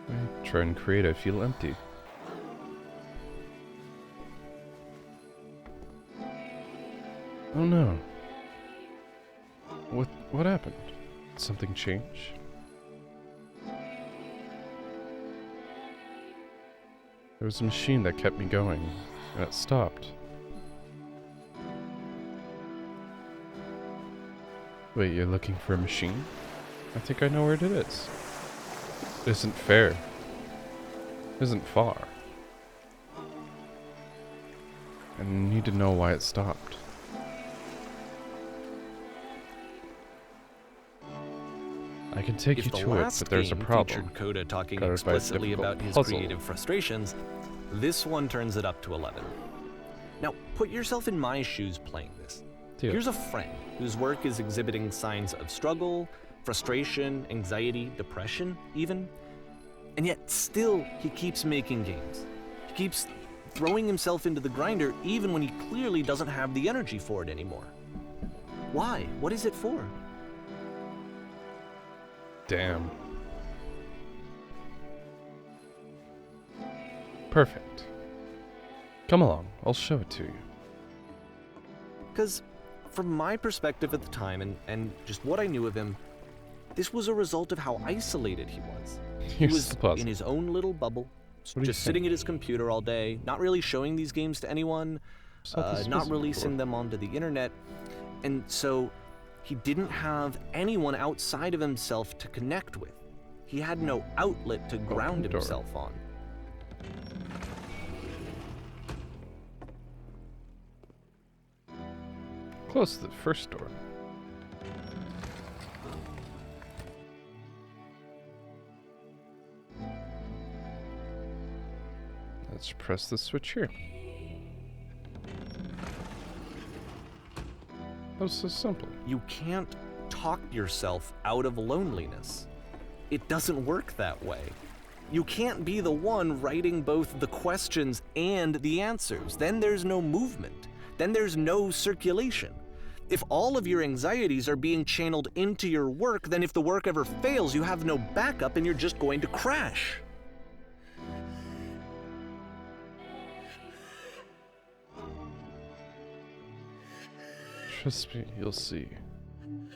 I try and create, I feel empty. Oh no. What happened? Did something change? There was a machine that kept me going, and it stopped. Wait, you're looking for a machine? I think I know where it is. It isn't fair. It isn't far. I need to know why it stopped. I can take you to it, but there's a problem. Featured Coda talking Guided by a explicitly difficult about his puzzle. creative frustrations, this one turns it up to 11. Now, put yourself in my shoes playing this. Deal. Here's a friend whose work is exhibiting signs of struggle, frustration, anxiety, depression, even. And yet, still, he keeps making games. He keeps throwing himself into the grinder even when he clearly doesn't have the energy for it anymore. Why? What is it for? Damn. Perfect. Come along, I'll show it to you. Because from my perspective at the time and just what I knew of him, this was a result of how isolated he was. He Here's was the puzzle. in his own little bubble, What do you just sitting think? at his computer all day, not really showing these games to anyone, Saw this not puzzle releasing before. them onto the internet, and so he didn't have anyone outside of himself to connect with. He had no outlet to ground the door. himself on. Close to the first door. Let's press the switch here. That was so simple. You can't talk yourself out of loneliness. It doesn't work that way. You can't be the one writing both the questions and the answers. Then there's no movement. Then there's no circulation. If all of your anxieties are being channeled into your work, then if the work ever fails, you have no backup and you're just going to crash. Trust me, you'll see. You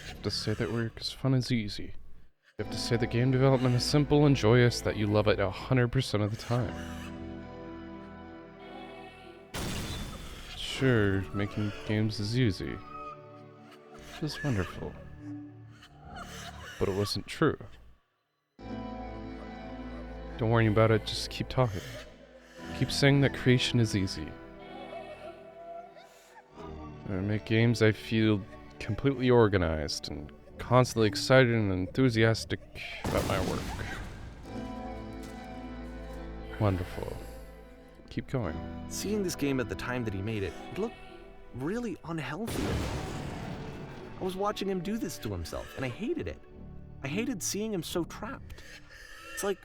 have to say that work is fun is easy. You have to say that game development is simple and joyous, that you love it 100% of the time. Sure, making games is easy. It was wonderful. But it wasn't true. Don't worry about it, just keep talking. Keep saying that creation is easy. When I make games, I feel completely organized and constantly excited and enthusiastic about my work. Wonderful. Keep going. Seeing this game at the time that he made it, it looked really unhealthy. I was watching him do this to himself, and I hated it. I hated seeing him so trapped. It's like,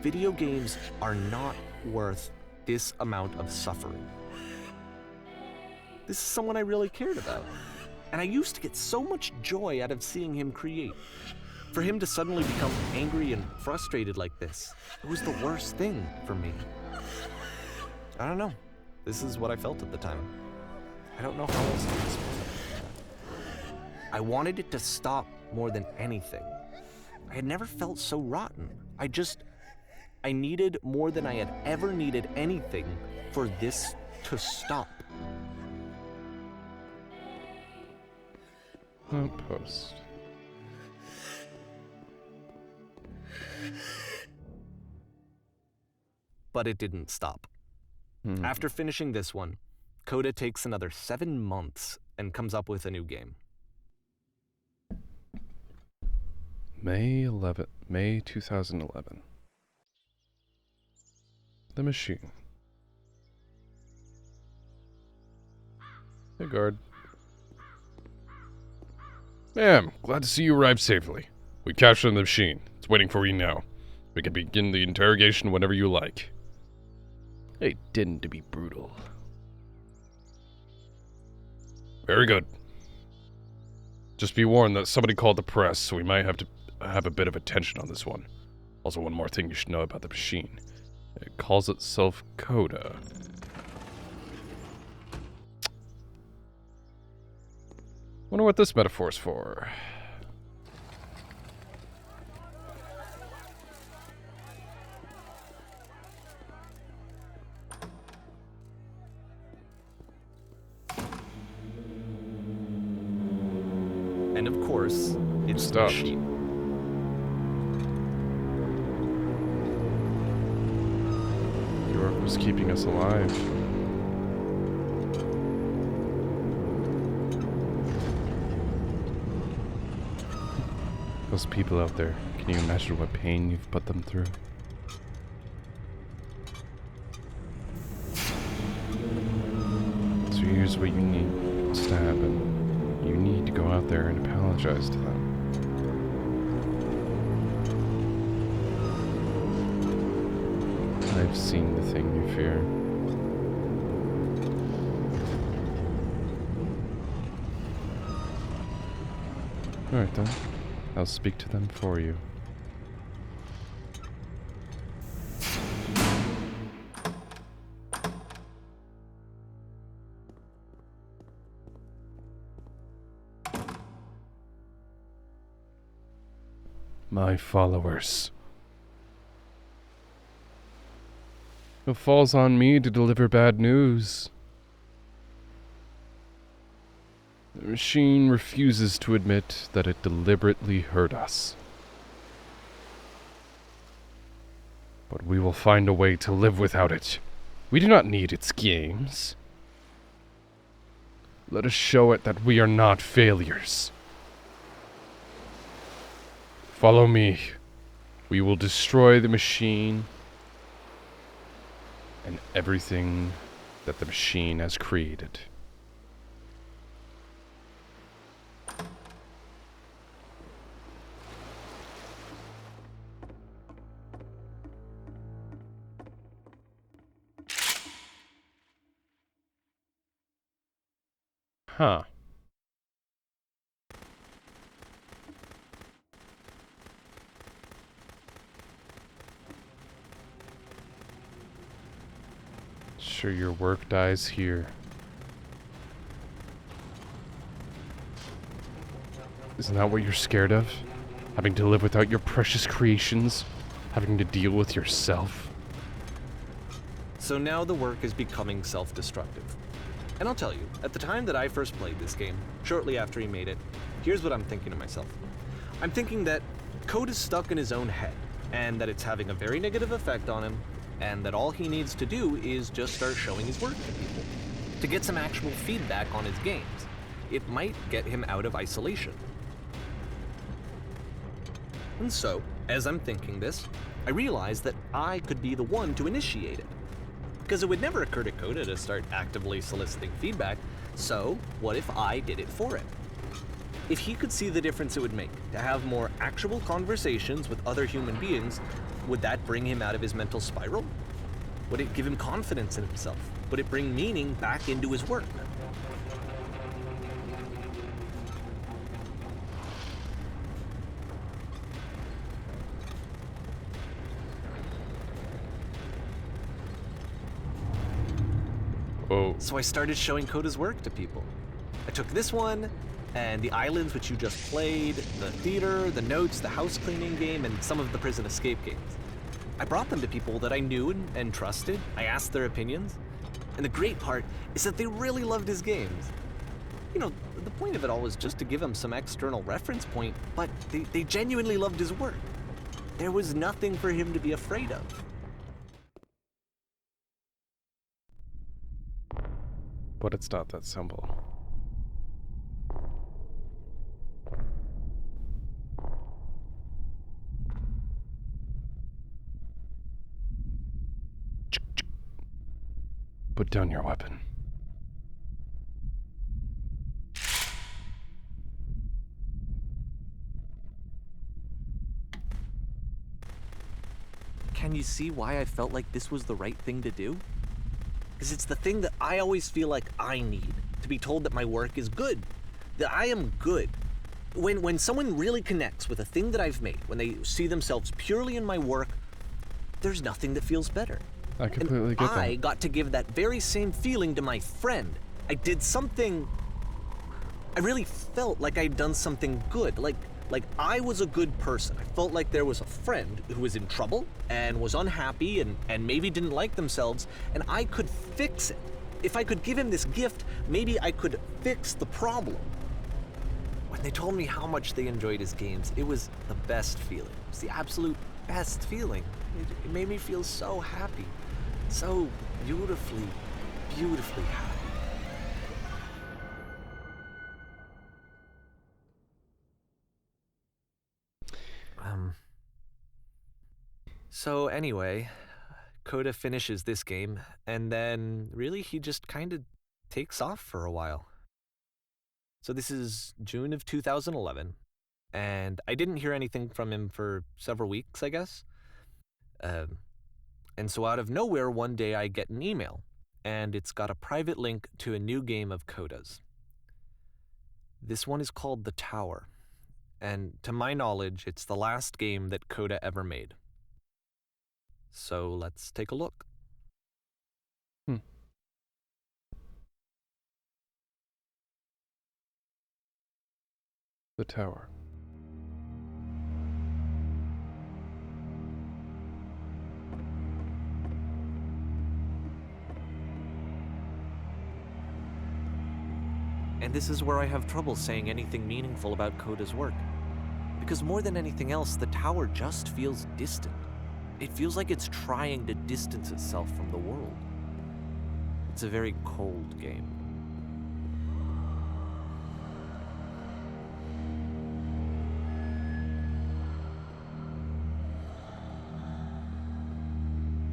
video games are not worth this amount of suffering. This is someone I really cared about. And I used to get so much joy out of seeing him create. For him to suddenly become angry and frustrated like this, it was the worst thing for me. I don't know. This is what I felt at the time. I don't know how else to explain it. I wanted it to stop more than anything. I had never felt so rotten. I needed more than I had ever needed anything for this to stop. Outpost. But it didn't stop. After finishing this one, Coda takes another 7 months and comes up with a new game. May 2011. The Machine. Hey, guard. Ma'am, glad to see you arrived safely. We captured the machine. It's waiting for you now. We can begin the interrogation whenever you like. I tend to be brutal. Very good. Just be warned that somebody called the press, so we might have to have a bit of attention on this one. Also, one more thing you should know about the machine. It calls itself Coda. Wonder what this metaphor's for. And of course, it's the Stopped. machine. York was keeping us alive. Those people out there, can you imagine what pain you've put them through? So here's what you need, Stab, and you need to go out there and apologize to them. I've seen the thing you fear. Alright then, I'll speak to them for you. My followers. It falls on me to deliver bad news. The machine refuses to admit that it deliberately hurt us. But we will find a way to live without it. We do not need its games. Let us show it that we are not failures. Follow me. We will destroy the machine and everything that the machine has created. Huh. Sure, your work dies here. Isn't that what you're scared of? Having to live without your precious creations? Having to deal with yourself? So now the work is becoming self-destructive. And I'll tell you, at the time that I first played this game, shortly after he made it, here's what I'm thinking to myself. I'm thinking that Code is stuck in his own head, and that it's having a very negative effect on him, and that all he needs to do is just start showing his work to people, to get some actual feedback on his games. It might get him out of isolation. And so, as I'm thinking this, I realize that I could be the one to initiate it. Because it would never occur to Coda to start actively soliciting feedback, so what if I did it for him? If he could see the difference it would make to have more actual conversations with other human beings, would that bring him out of his mental spiral? Would it give him confidence in himself? Would it bring meaning back into his work? Whoa. So I started showing Coda's work to people. I took this one, and the islands which you just played, the theater, the notes, the house cleaning game, and some of the prison escape games. I brought them to people that I knew and trusted. I asked their opinions. And the great part is that they really loved his games. You know, the point of it all was just to give him some external reference point, but they genuinely loved his work. There was nothing for him to be afraid of. But it's not that simple. Put down your weapon. Can you see why I felt like this was the right thing to do? Because it's the thing that I always feel like I need, to be told that my work is good, that I am good. When someone really connects with a thing that I've made, when they see themselves purely in my work, there's nothing that feels better. I completely get that. I got to give that very same feeling to my friend. I did something... I really felt like I'd done something good, like I was a good person. I felt like there was a friend who was in trouble and was unhappy and maybe didn't like themselves, and I could fix it. If I could give him this gift, maybe I could fix the problem. When they told me how much they enjoyed his games, it was the best feeling. It was the absolute best feeling. It made me feel so happy. So beautifully, beautifully happy. So anyway, Coda finishes this game, and then really he just kind of takes off for a while. So this is June of 2011, and I didn't hear anything from him for several weeks, I guess. And so out of nowhere, one day I get an email, and it's got a private link to a new game of Coda's. This one is called The Tower, and to my knowledge, it's the last game that Coda ever made. So let's take a look. The tower. And this is where I have trouble saying anything meaningful about Coda's work. Because more than anything else, the tower just feels distant. It feels like it's trying to distance itself from the world. It's a very cold game.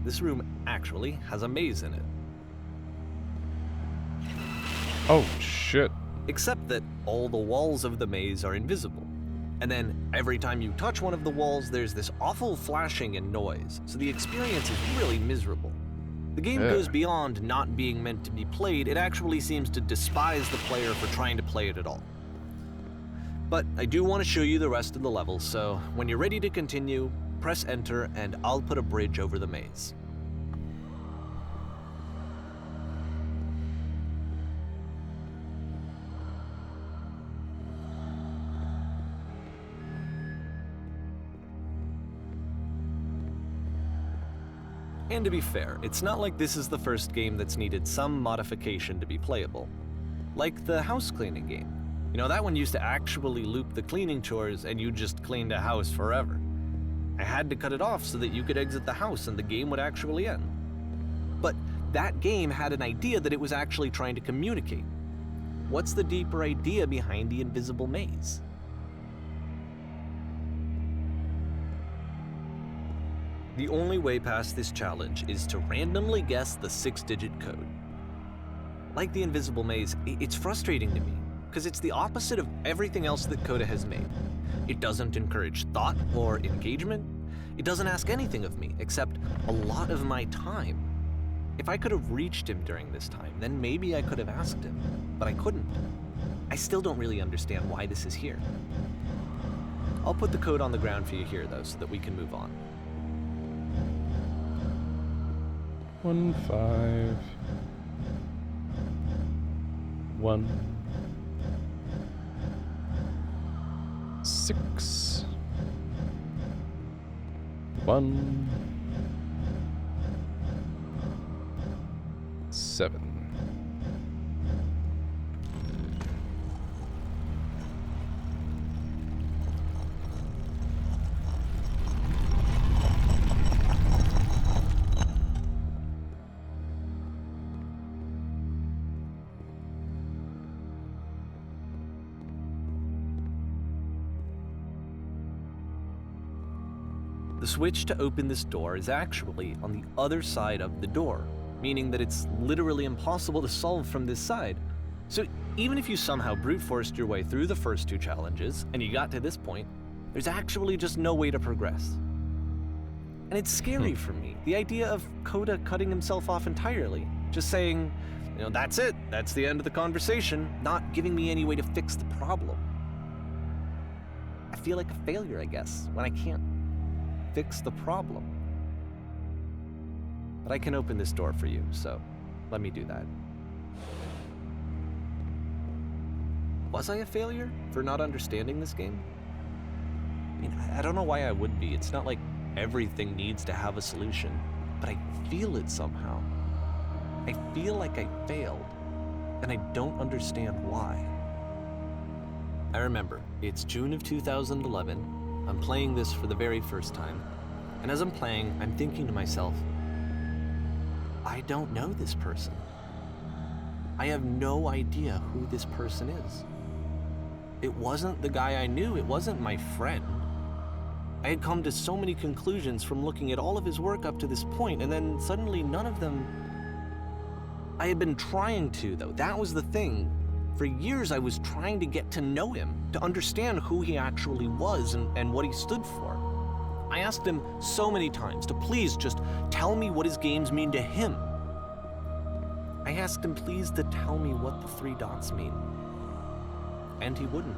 This room actually has a maze in it. Oh, shit. Except that all the walls of the maze are invisible. And then every time you touch one of the walls, there's this awful flashing and noise, so the experience is really miserable. The game goes beyond not being meant to be played, it actually seems to despise the player for trying to play it at all. But I do want to show you the rest of the levels, so when you're ready to continue, press enter and I'll put a bridge over the maze. And to be fair, it's not like this is the first game that's needed some modification to be playable. Like the house cleaning game. You know, that one used to actually loop the cleaning chores and you just cleaned a house forever. I had to cut it off so that you could exit the house and the game would actually end. But that game had an idea that it was actually trying to communicate. What's the deeper idea behind the invisible maze? The only way past this challenge is to randomly guess the 6-digit code. Like the invisible maze, it's frustrating to me, because it's the opposite of everything else that Coda has made. It doesn't encourage thought or engagement. It doesn't ask anything of me, except a lot of my time. If I could have reached him during this time, then maybe I could have asked him, but I couldn't. I still don't really understand why this is here. I'll put the code on the ground for you here, though, so that we can move on. 1 5 1, 6, 1, 7. The switch to open this door is actually on the other side of the door, meaning that it's literally impossible to solve from this side. So even if you somehow brute forced your way through the first 2 challenges and you got to this point, there's actually just no way to progress. And it's scary for me, the idea of Coda cutting himself off entirely, just saying, that's it, that's the end of the conversation, not giving me any way to fix the problem. I feel like a failure, I guess, when I can't fix the problem. But I can open this door for you, so let me do that. Was I a failure for not understanding this game? I mean, I don't know why I would be. It's not like everything needs to have a solution, but I feel it somehow. I feel like I failed, and I don't understand why. I remember, it's June of 2011. I'm playing this for the very first time, and as I'm playing, I'm thinking to myself, I don't know this person. I have no idea who this person is. It wasn't the guy I knew, it wasn't my friend. I had come to so many conclusions from looking at all of his work up to this point, and then suddenly none of them... I had been trying to, though. That was the thing. For years, I was trying to get to know him, to understand who he actually was and what he stood for. I asked him so many times to please just tell me what his games mean to him. I asked him please to tell me what the 3 dots mean. And he wouldn't.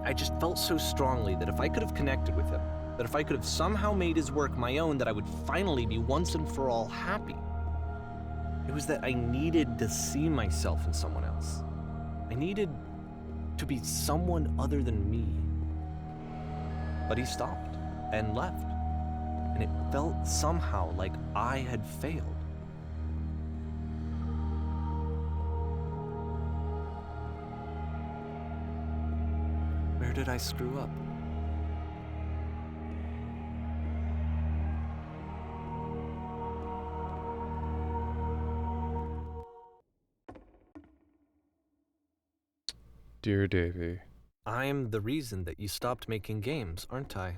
I just felt so strongly that if I could have connected with him, that if I could have somehow made his work my own, that I would finally be once and for all happy. It was that I needed to see myself in someone else. I needed to be someone other than me. But he stopped and left, and it felt somehow like I had failed. Where did I screw up? Dear Davy. I'm the reason that you stopped making games, aren't I?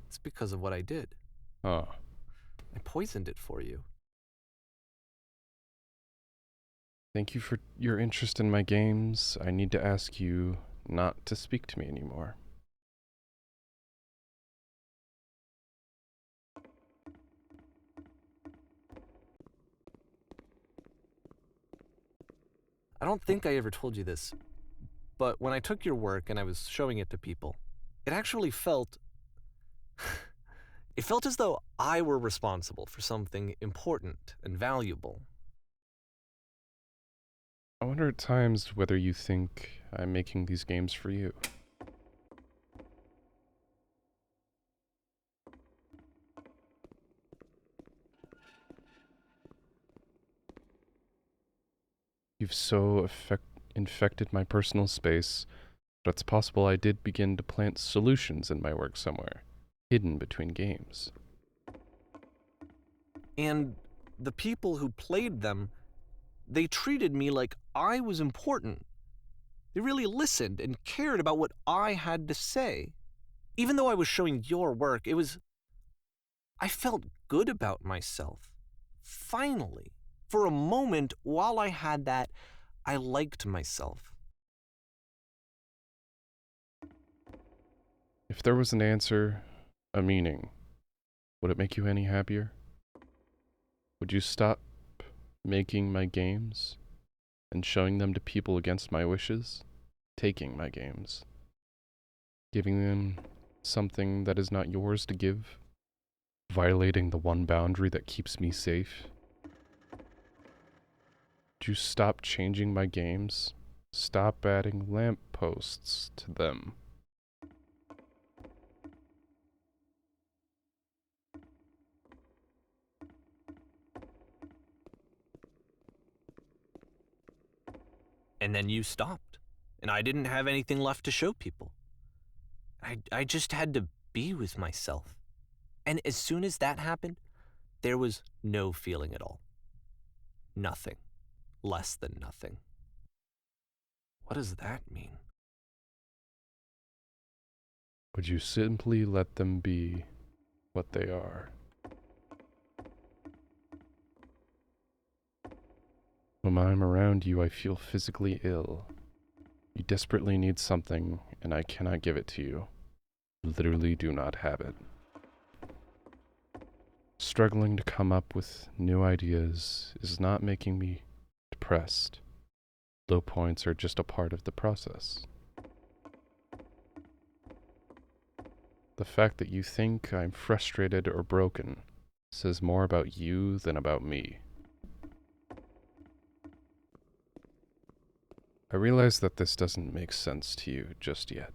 It's because of what I did. Oh. I poisoned it for you. Thank you for your interest in my games. I need to ask you not to speak to me anymore. I don't think I ever told you this, but when I took your work and I was showing it to people, it actually felt... it felt as though I were responsible for something important and valuable. I wonder at times whether you think I'm making these games for you. You've so infected my personal space, but it's possible I did begin to plant solutions in my work somewhere, hidden between games. And the people who played them, they treated me like I was important. They really listened and cared about what I had to say. Even though I was showing your work, I felt good about myself. Finally. For a moment, while I had that, I liked myself. If there was an answer, a meaning, would it make you any happier? Would you stop making my games and showing them to people against my wishes? Taking my games, giving them something that is not yours to give, violating the one boundary that keeps me safe? Would you stop changing my games? Stop adding lampposts to them. And then you stopped, and I didn't have anything left to show people. I just had to be with myself. And as soon as that happened, there was no feeling at all. Nothing. Less than nothing. What does that mean? Would you simply let them be what they are? When I'm around you, I feel physically ill. You desperately need something, and I cannot give it to you. Literally do not have it. Struggling to come up with new ideas is not making me depressed. Low points are just a part of the process. The fact that you think I'm frustrated or broken says more about you than about me. I realize that this doesn't make sense to you just yet.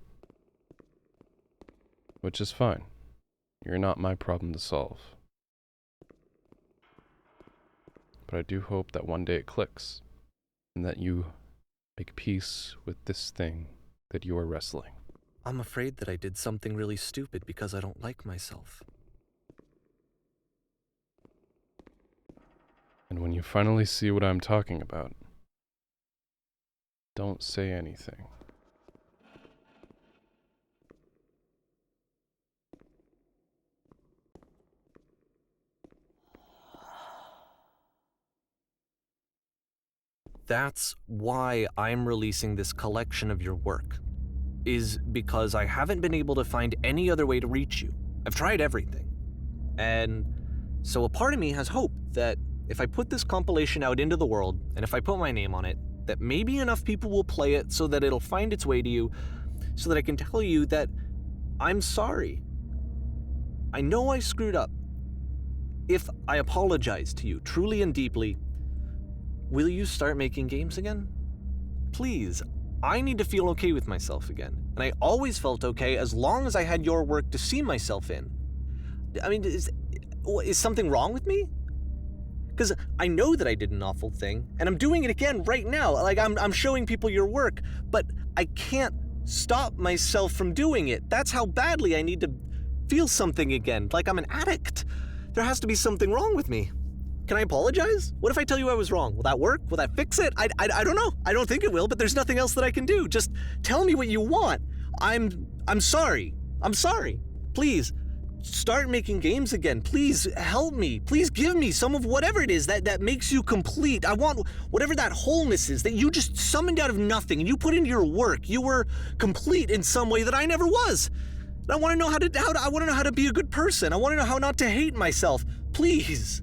Which is fine. You're not my problem to solve. But I do hope that one day it clicks, and that you make peace with this thing that you are wrestling. I'm afraid that I did something really stupid because I don't like myself. And when you finally see what I'm talking about, don't say anything. That's why I'm releasing this collection of your work, is because I haven't been able to find any other way to reach you. I've tried everything. And so a part of me has hope that if I put this compilation out into the world, and if I put my name on it, that maybe enough people will play it so that it'll find its way to you, so that I can tell you that I'm sorry. I know I screwed up. If I apologize to you truly and deeply, will you start making games again? Please, I need to feel okay with myself again. And I always felt okay as long as I had your work to see myself in. I mean, is something wrong with me? Because I know that I did an awful thing, and I'm doing it again right now. Like, I'm showing people your work, but I can't stop myself from doing it. That's how badly I need to feel something again, like I'm an addict. There has to be something wrong with me. Can I apologize? What if I tell you I was wrong? Will that work? Will that fix it? I don't know. I don't think it will, but there's nothing else that I can do. Just tell me what you want. I'm sorry. I'm sorry. Please, start making games again. Please help me. Please give me some of whatever it is that makes you complete. I want whatever that wholeness is that you just summoned out of nothing and you put into your work. You were complete in some way that I never was. And I want to know I want to know how to be a good person. I want to know how not to hate myself. Please.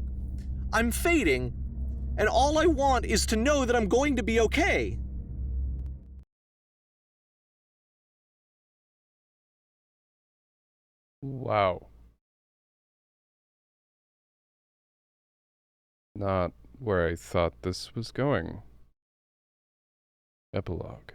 I'm fading, and all I want is to know that I'm going to be okay. Wow. Not where I thought this was going. Epilogue.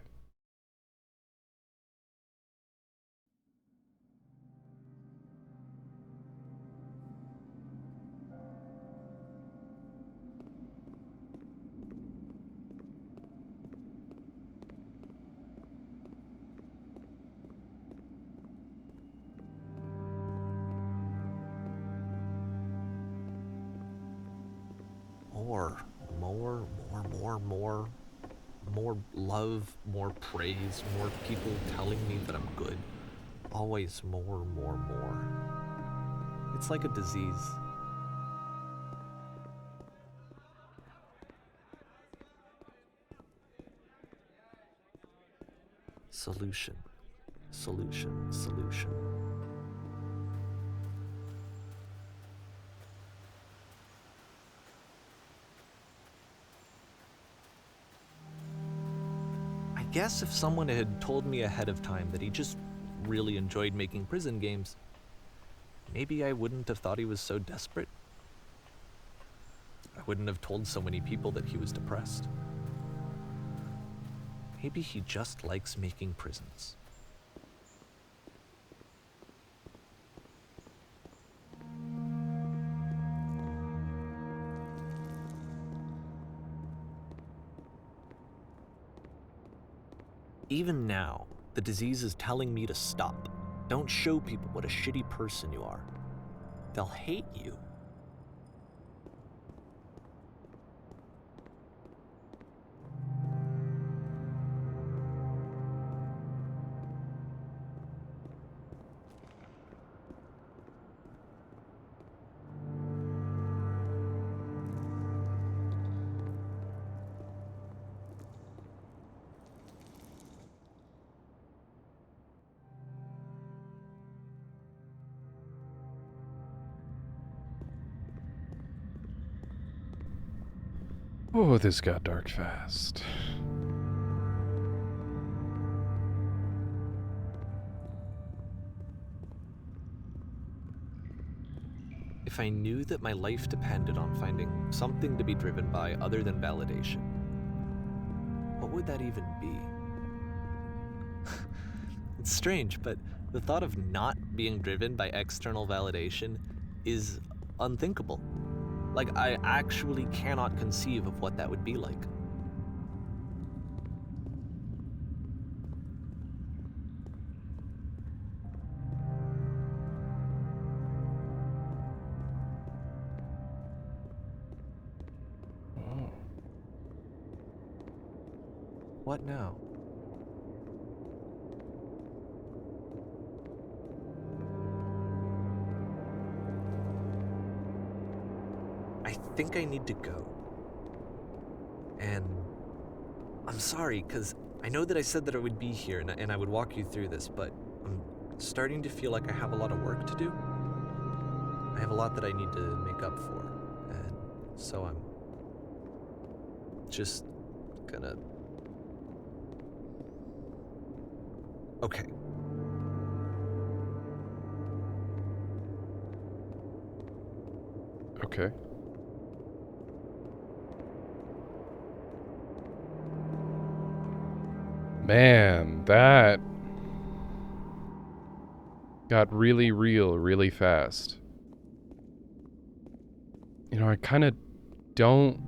More love, more praise, more people telling me that I'm good. Always more. It's like a disease. Solution. I guess if someone had told me ahead of time that he just really enjoyed making prison games, maybe I wouldn't have thought he was so desperate. I wouldn't have told so many people that he was depressed. Maybe he just likes making prisons. Even now, the disease is telling me to stop. Don't show people what a shitty person you are. They'll hate you. Oh, this got dark fast. If I knew that my life depended on finding something to be driven by other than validation, what would that even be? It's strange, but the thought of not being driven by external validation is unthinkable. Like, I actually cannot conceive of what that would be like. Oh. What now? I think I need to go. And I'm sorry, because I know that I said that I would be here and I would walk you through this, but I'm starting to feel like I have a lot of work to do. I have a lot that I need to make up for, and so I'm just gonna... Okay. Okay. Man, that got really real really fast. You know, I kind of don't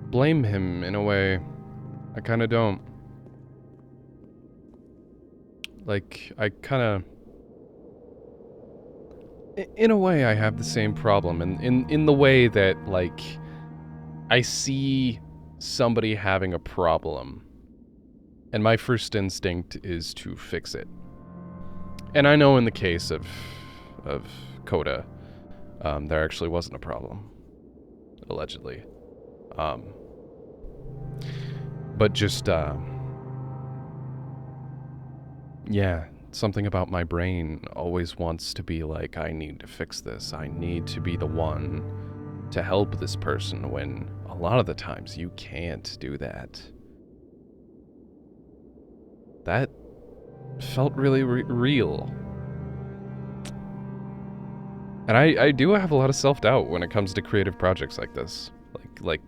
blame him in a way. I kind of don't. Like, I kind of... In a way, I have the same problem. In the way that, like, I see somebody having a problem, and my first instinct is to fix it. And I know in the case of Coda, there actually wasn't a problem, allegedly. But just, yeah, something about my brain always wants to be like, I need to fix this. I need to be the one to help this person, when a lot of the times you can't do that. That felt really real. And I do have a lot of self-doubt when it comes to creative projects like this. Like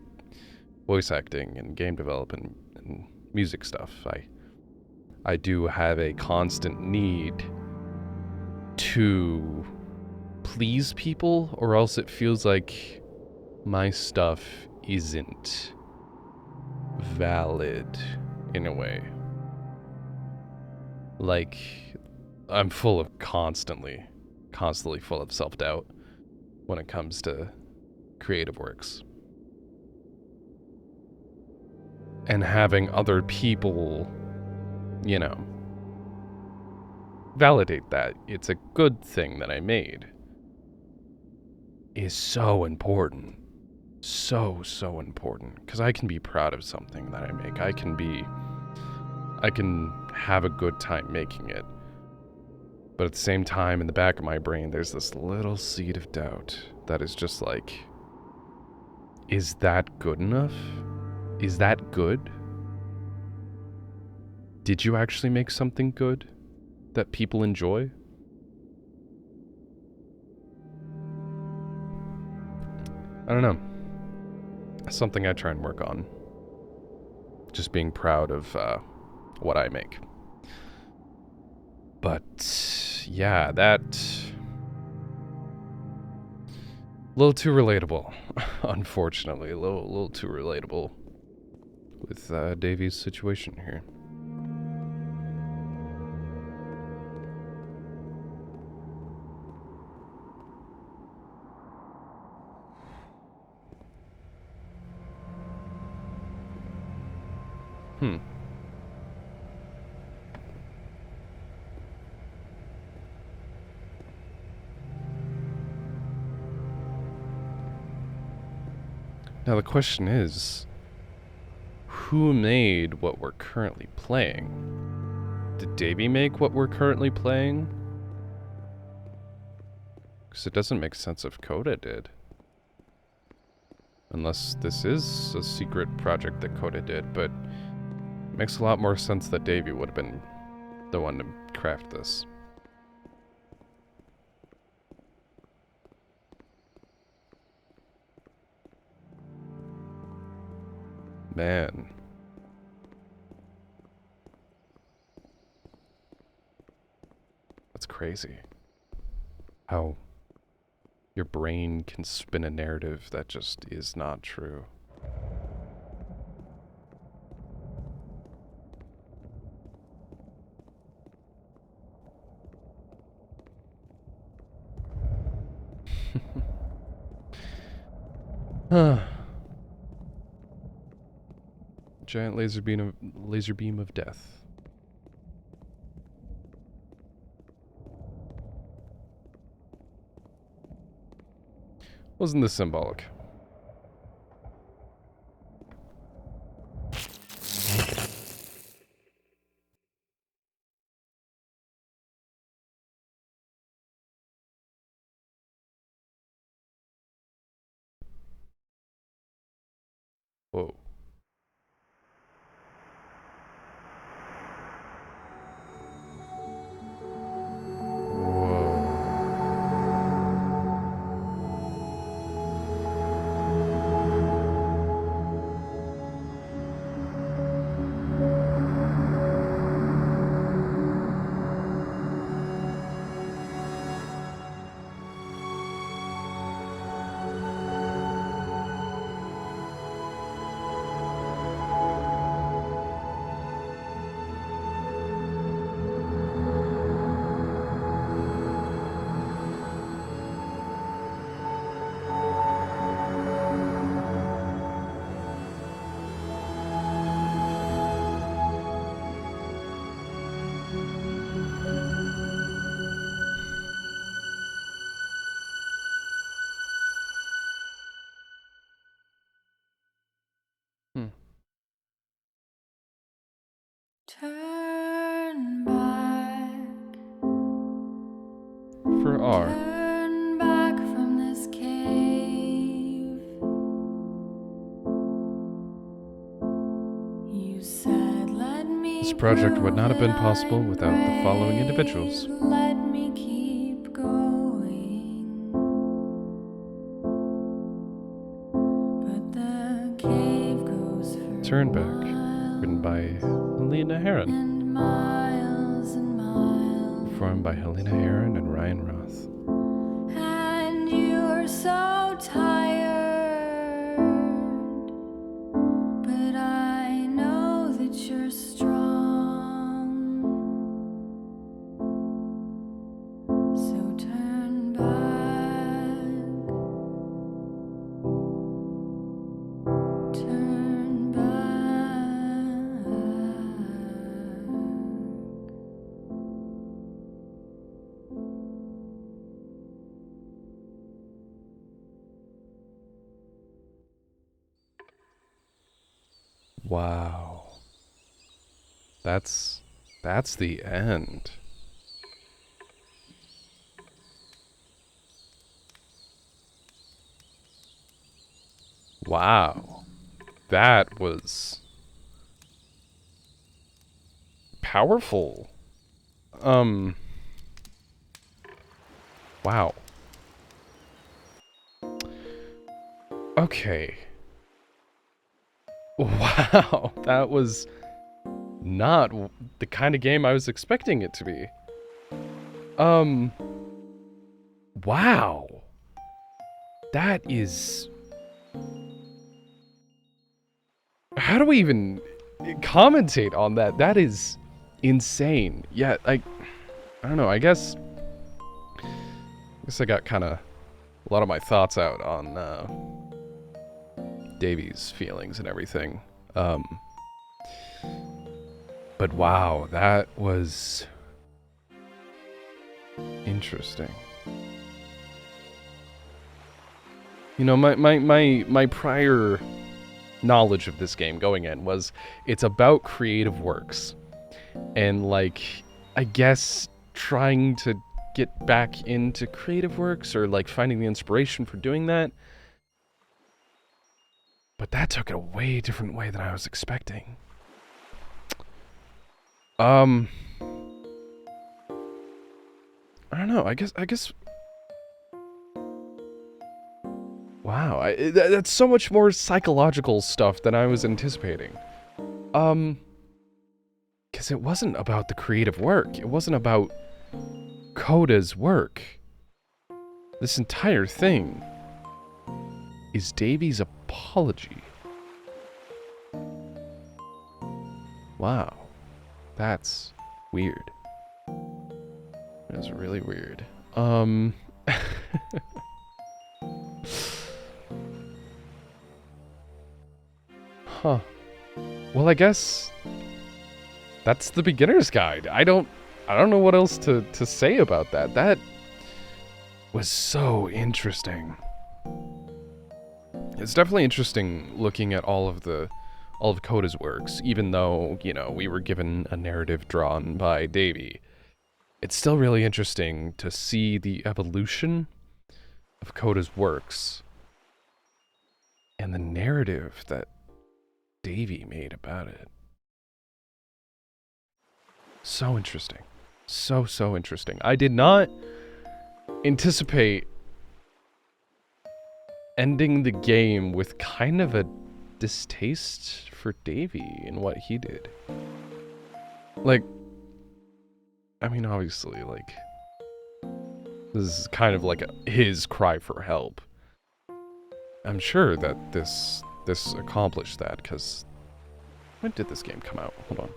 voice acting and game development and music stuff. I do have a constant need to please people, or else it feels like my stuff isn't valid in a way. Like, I'm full of constantly full of self-doubt when it comes to creative works. And having other people, you know, validate that it's a good thing that I made is so important. So important. Because I can be proud of something that I make. I can have a good time making it. But at the same time, in the back of my brain, there's this little seed of doubt that is just like, is that good enough? Is that good? Did you actually make something good? that people enjoy? I don't know. Something I try and work on. Just being proud of what I make. But yeah, that a little too relatable, unfortunately. A little too relatable with Davy's situation here. Now the question is, who made what we're currently playing? Did Davy make what we're currently playing? Because it doesn't make sense if Coda did. Unless this is a secret project that Coda did, but it makes a lot more sense that Davy would have been the one to craft this. Man. That's crazy. How your brain can spin a narrative that just is not true. Giant laser beam of death. Wasn't this symbolic? Whoa. Turn back. For R. Turn back from this cave. You said, let me. This project would not have been possible without the following individuals. Let me keep going. But the cave goes for Turn Back, written by Helena Heron, and miles and miles. performed by Helena Heron and Ryan Roth. And you're so tired, but I know that you're strong. So turn back, turn back. Wow. That's the end. Wow. That was powerful. Wow. Okay. Wow, that was not the kind of game I was expecting it to be. Wow. That is... How do we even commentate on that? That is insane. Yeah, I don't know, I guess I got kind of a lot of my thoughts out on Davy's feelings and everything. But wow, that was interesting. You know, my prior knowledge of this game going in was it's about creative works. And like, I guess trying to get back into creative works or like finding the inspiration for doing that. But that took it a way different way than I was expecting. I don't know. I guess. Wow, that's so much more psychological stuff than I was anticipating. Because it wasn't about the creative work. It wasn't about Coda's work. This entire thing is Davy's apology. Wow. That's weird. That's really weird. Huh. Well, I guess that's the beginner's guide. I don't know what else to say about that. That was so interesting. It's definitely interesting looking at all of Coda's works, even though, you know, we were given a narrative drawn by Davy. It's still really interesting to see the evolution of Coda's works and the narrative that Davy made about it. So interesting. So interesting. I did not anticipate ending the game with kind of a distaste for Davy and what he did. Like, I mean, obviously, like, this is kind of like his cry for help. I'm sure that this accomplished that, because when did this game come out? Hold on.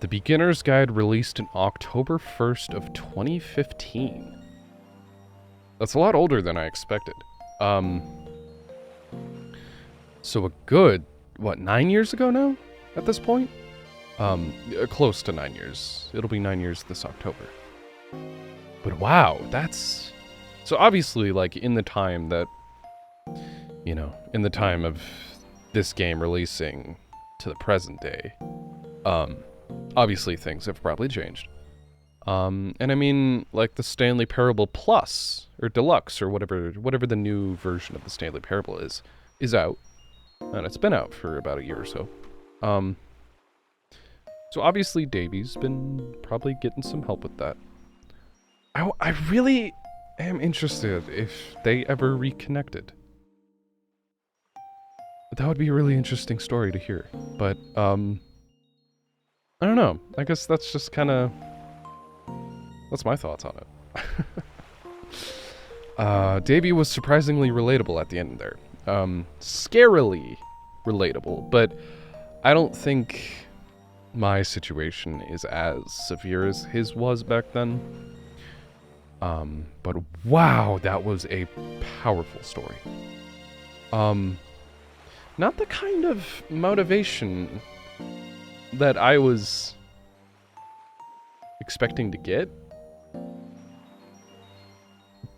The Beginner's Guide released in October 1st of 2015. That's a lot older than I expected. So a good, what, 9 years ago now? At this point? Close to 9 years. It'll be 9 years this October. But wow, that's... So obviously, like, in the time that, you know, in the time of this game releasing to the present day, obviously things have probably changed. And I mean, like, the Stanley Parable Plus, or Deluxe, or whatever the new version of the Stanley Parable is out. And it's been out for about a year or so. So obviously Davy's been probably getting some help with that. I really am interested if they ever reconnected. That would be a really interesting story to hear. But, I don't know. I guess that's just kind of... That's my thoughts on it. Davy was surprisingly relatable at the end there. Scarily relatable, but I don't think my situation is as severe as his was back then. But wow, that was a powerful story. Not the kind of motivation that I was expecting to get,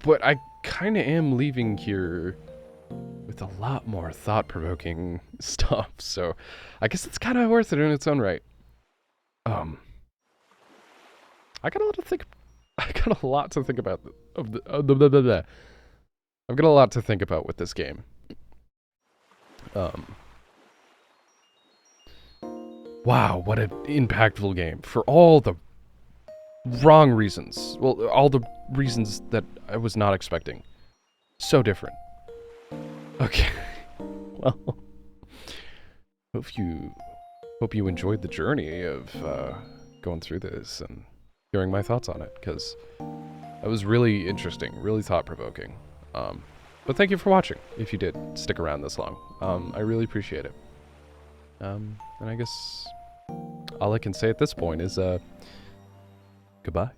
but I kind of am leaving here with a lot more thought-provoking stuff, so I guess it's kind of worth it in its own right. I got a lot to think about. I've got a lot to think about with this game. Wow, what an impactful game for all the wrong reasons. Well, all the reasons that I was not expecting. So different. Okay. Well, hope you enjoyed the journey of going through this and hearing my thoughts on it, because that was really interesting, really thought-provoking. But thank you for watching, if you did stick around this long. I really appreciate it. And I guess all I can say at this point is, goodbye.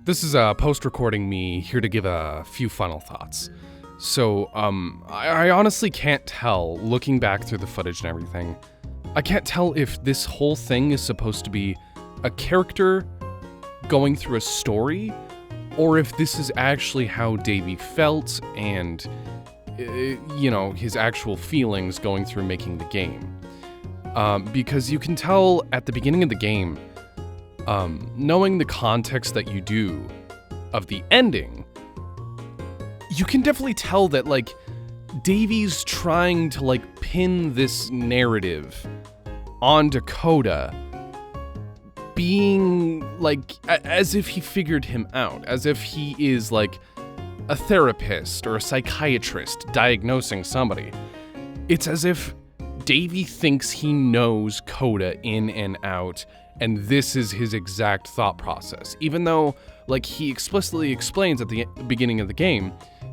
This is post-recording me here to give a few final thoughts. So, I honestly can't tell, looking back through the footage and everything, I can't tell if this whole thing is supposed to be a character going through a story, or if this is actually how Davey felt and, you know, his actual feelings going through making the game. Because you can tell at the beginning of the game, knowing the context that you do of the ending, you can definitely tell that, like, Davey's trying to, like, pin this narrative onto Coda, being, like, as if he figured him out, as if he is, like, a therapist or a psychiatrist diagnosing somebody. It's as if Davey thinks he knows Coda in and out, and this is his exact thought process, even though, like, he explicitly explains at the beginning of the game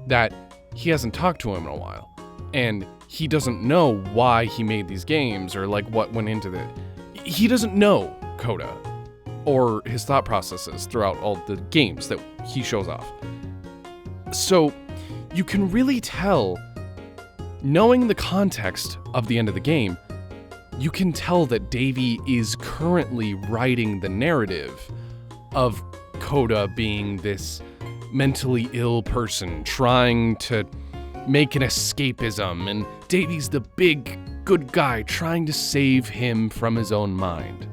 that he hasn't talked to him in a while, and he doesn't know why he made these games or, like, what went into it. He doesn't know Coda or his thought processes throughout all the games that he shows off. So you can really tell, knowing the context of the end of the game, you can tell that Davey is currently writing the narrative of Coda being this mentally ill person trying to make an escapism, and Davey's the big good guy trying to save him from his own mind.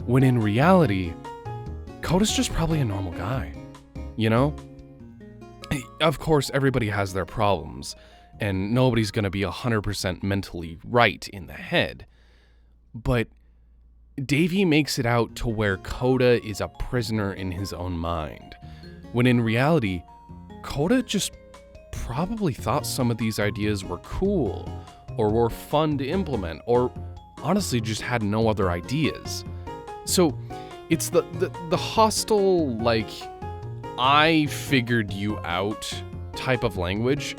When in reality, Coda's just probably a normal guy, you know? Of course, everybody has their problems, and nobody's gonna be 100% mentally right in the head. But Davey makes it out to where Coda is a prisoner in his own mind, when in reality, Coda just probably thought some of these ideas were cool, or were fun to implement, or honestly just had no other ideas. So it's the hostile, like, I figured you out type of language.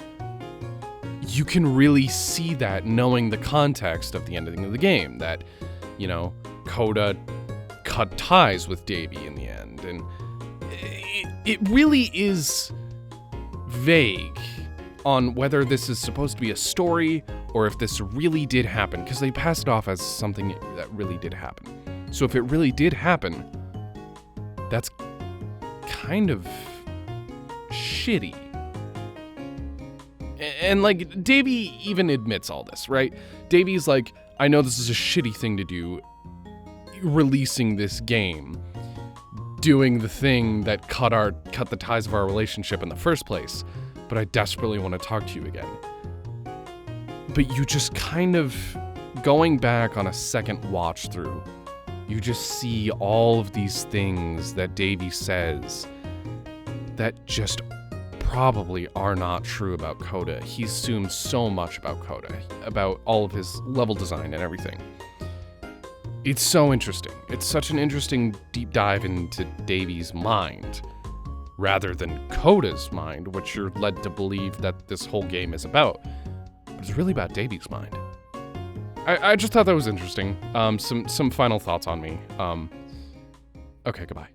You can really see that knowing the context of the ending of the game, that, you know, Coda cut ties with Davey in the end, and it really is vague on whether this is supposed to be a story or if this really did happen, because they pass it off as something that really did happen. So if it really did happen, that's kind of shitty. And, like, Davey even admits all this, right? Davey's like, I know this is a shitty thing to do, releasing this game, doing the thing that cut the ties of our relationship in the first place, but I desperately want to talk to you again. But you just kind of, going back on a second watch through, you just see all of these things that Davey says that just probably are not true about Coda. He assumes so much about Coda, about all of his level design and everything. It's so interesting. It's such an interesting deep dive into Davey's mind, rather than Coda's mind, which you're led to believe that this whole game is about. But it's really about Davey's mind. I just thought that was interesting. Some final thoughts on me. Okay, goodbye.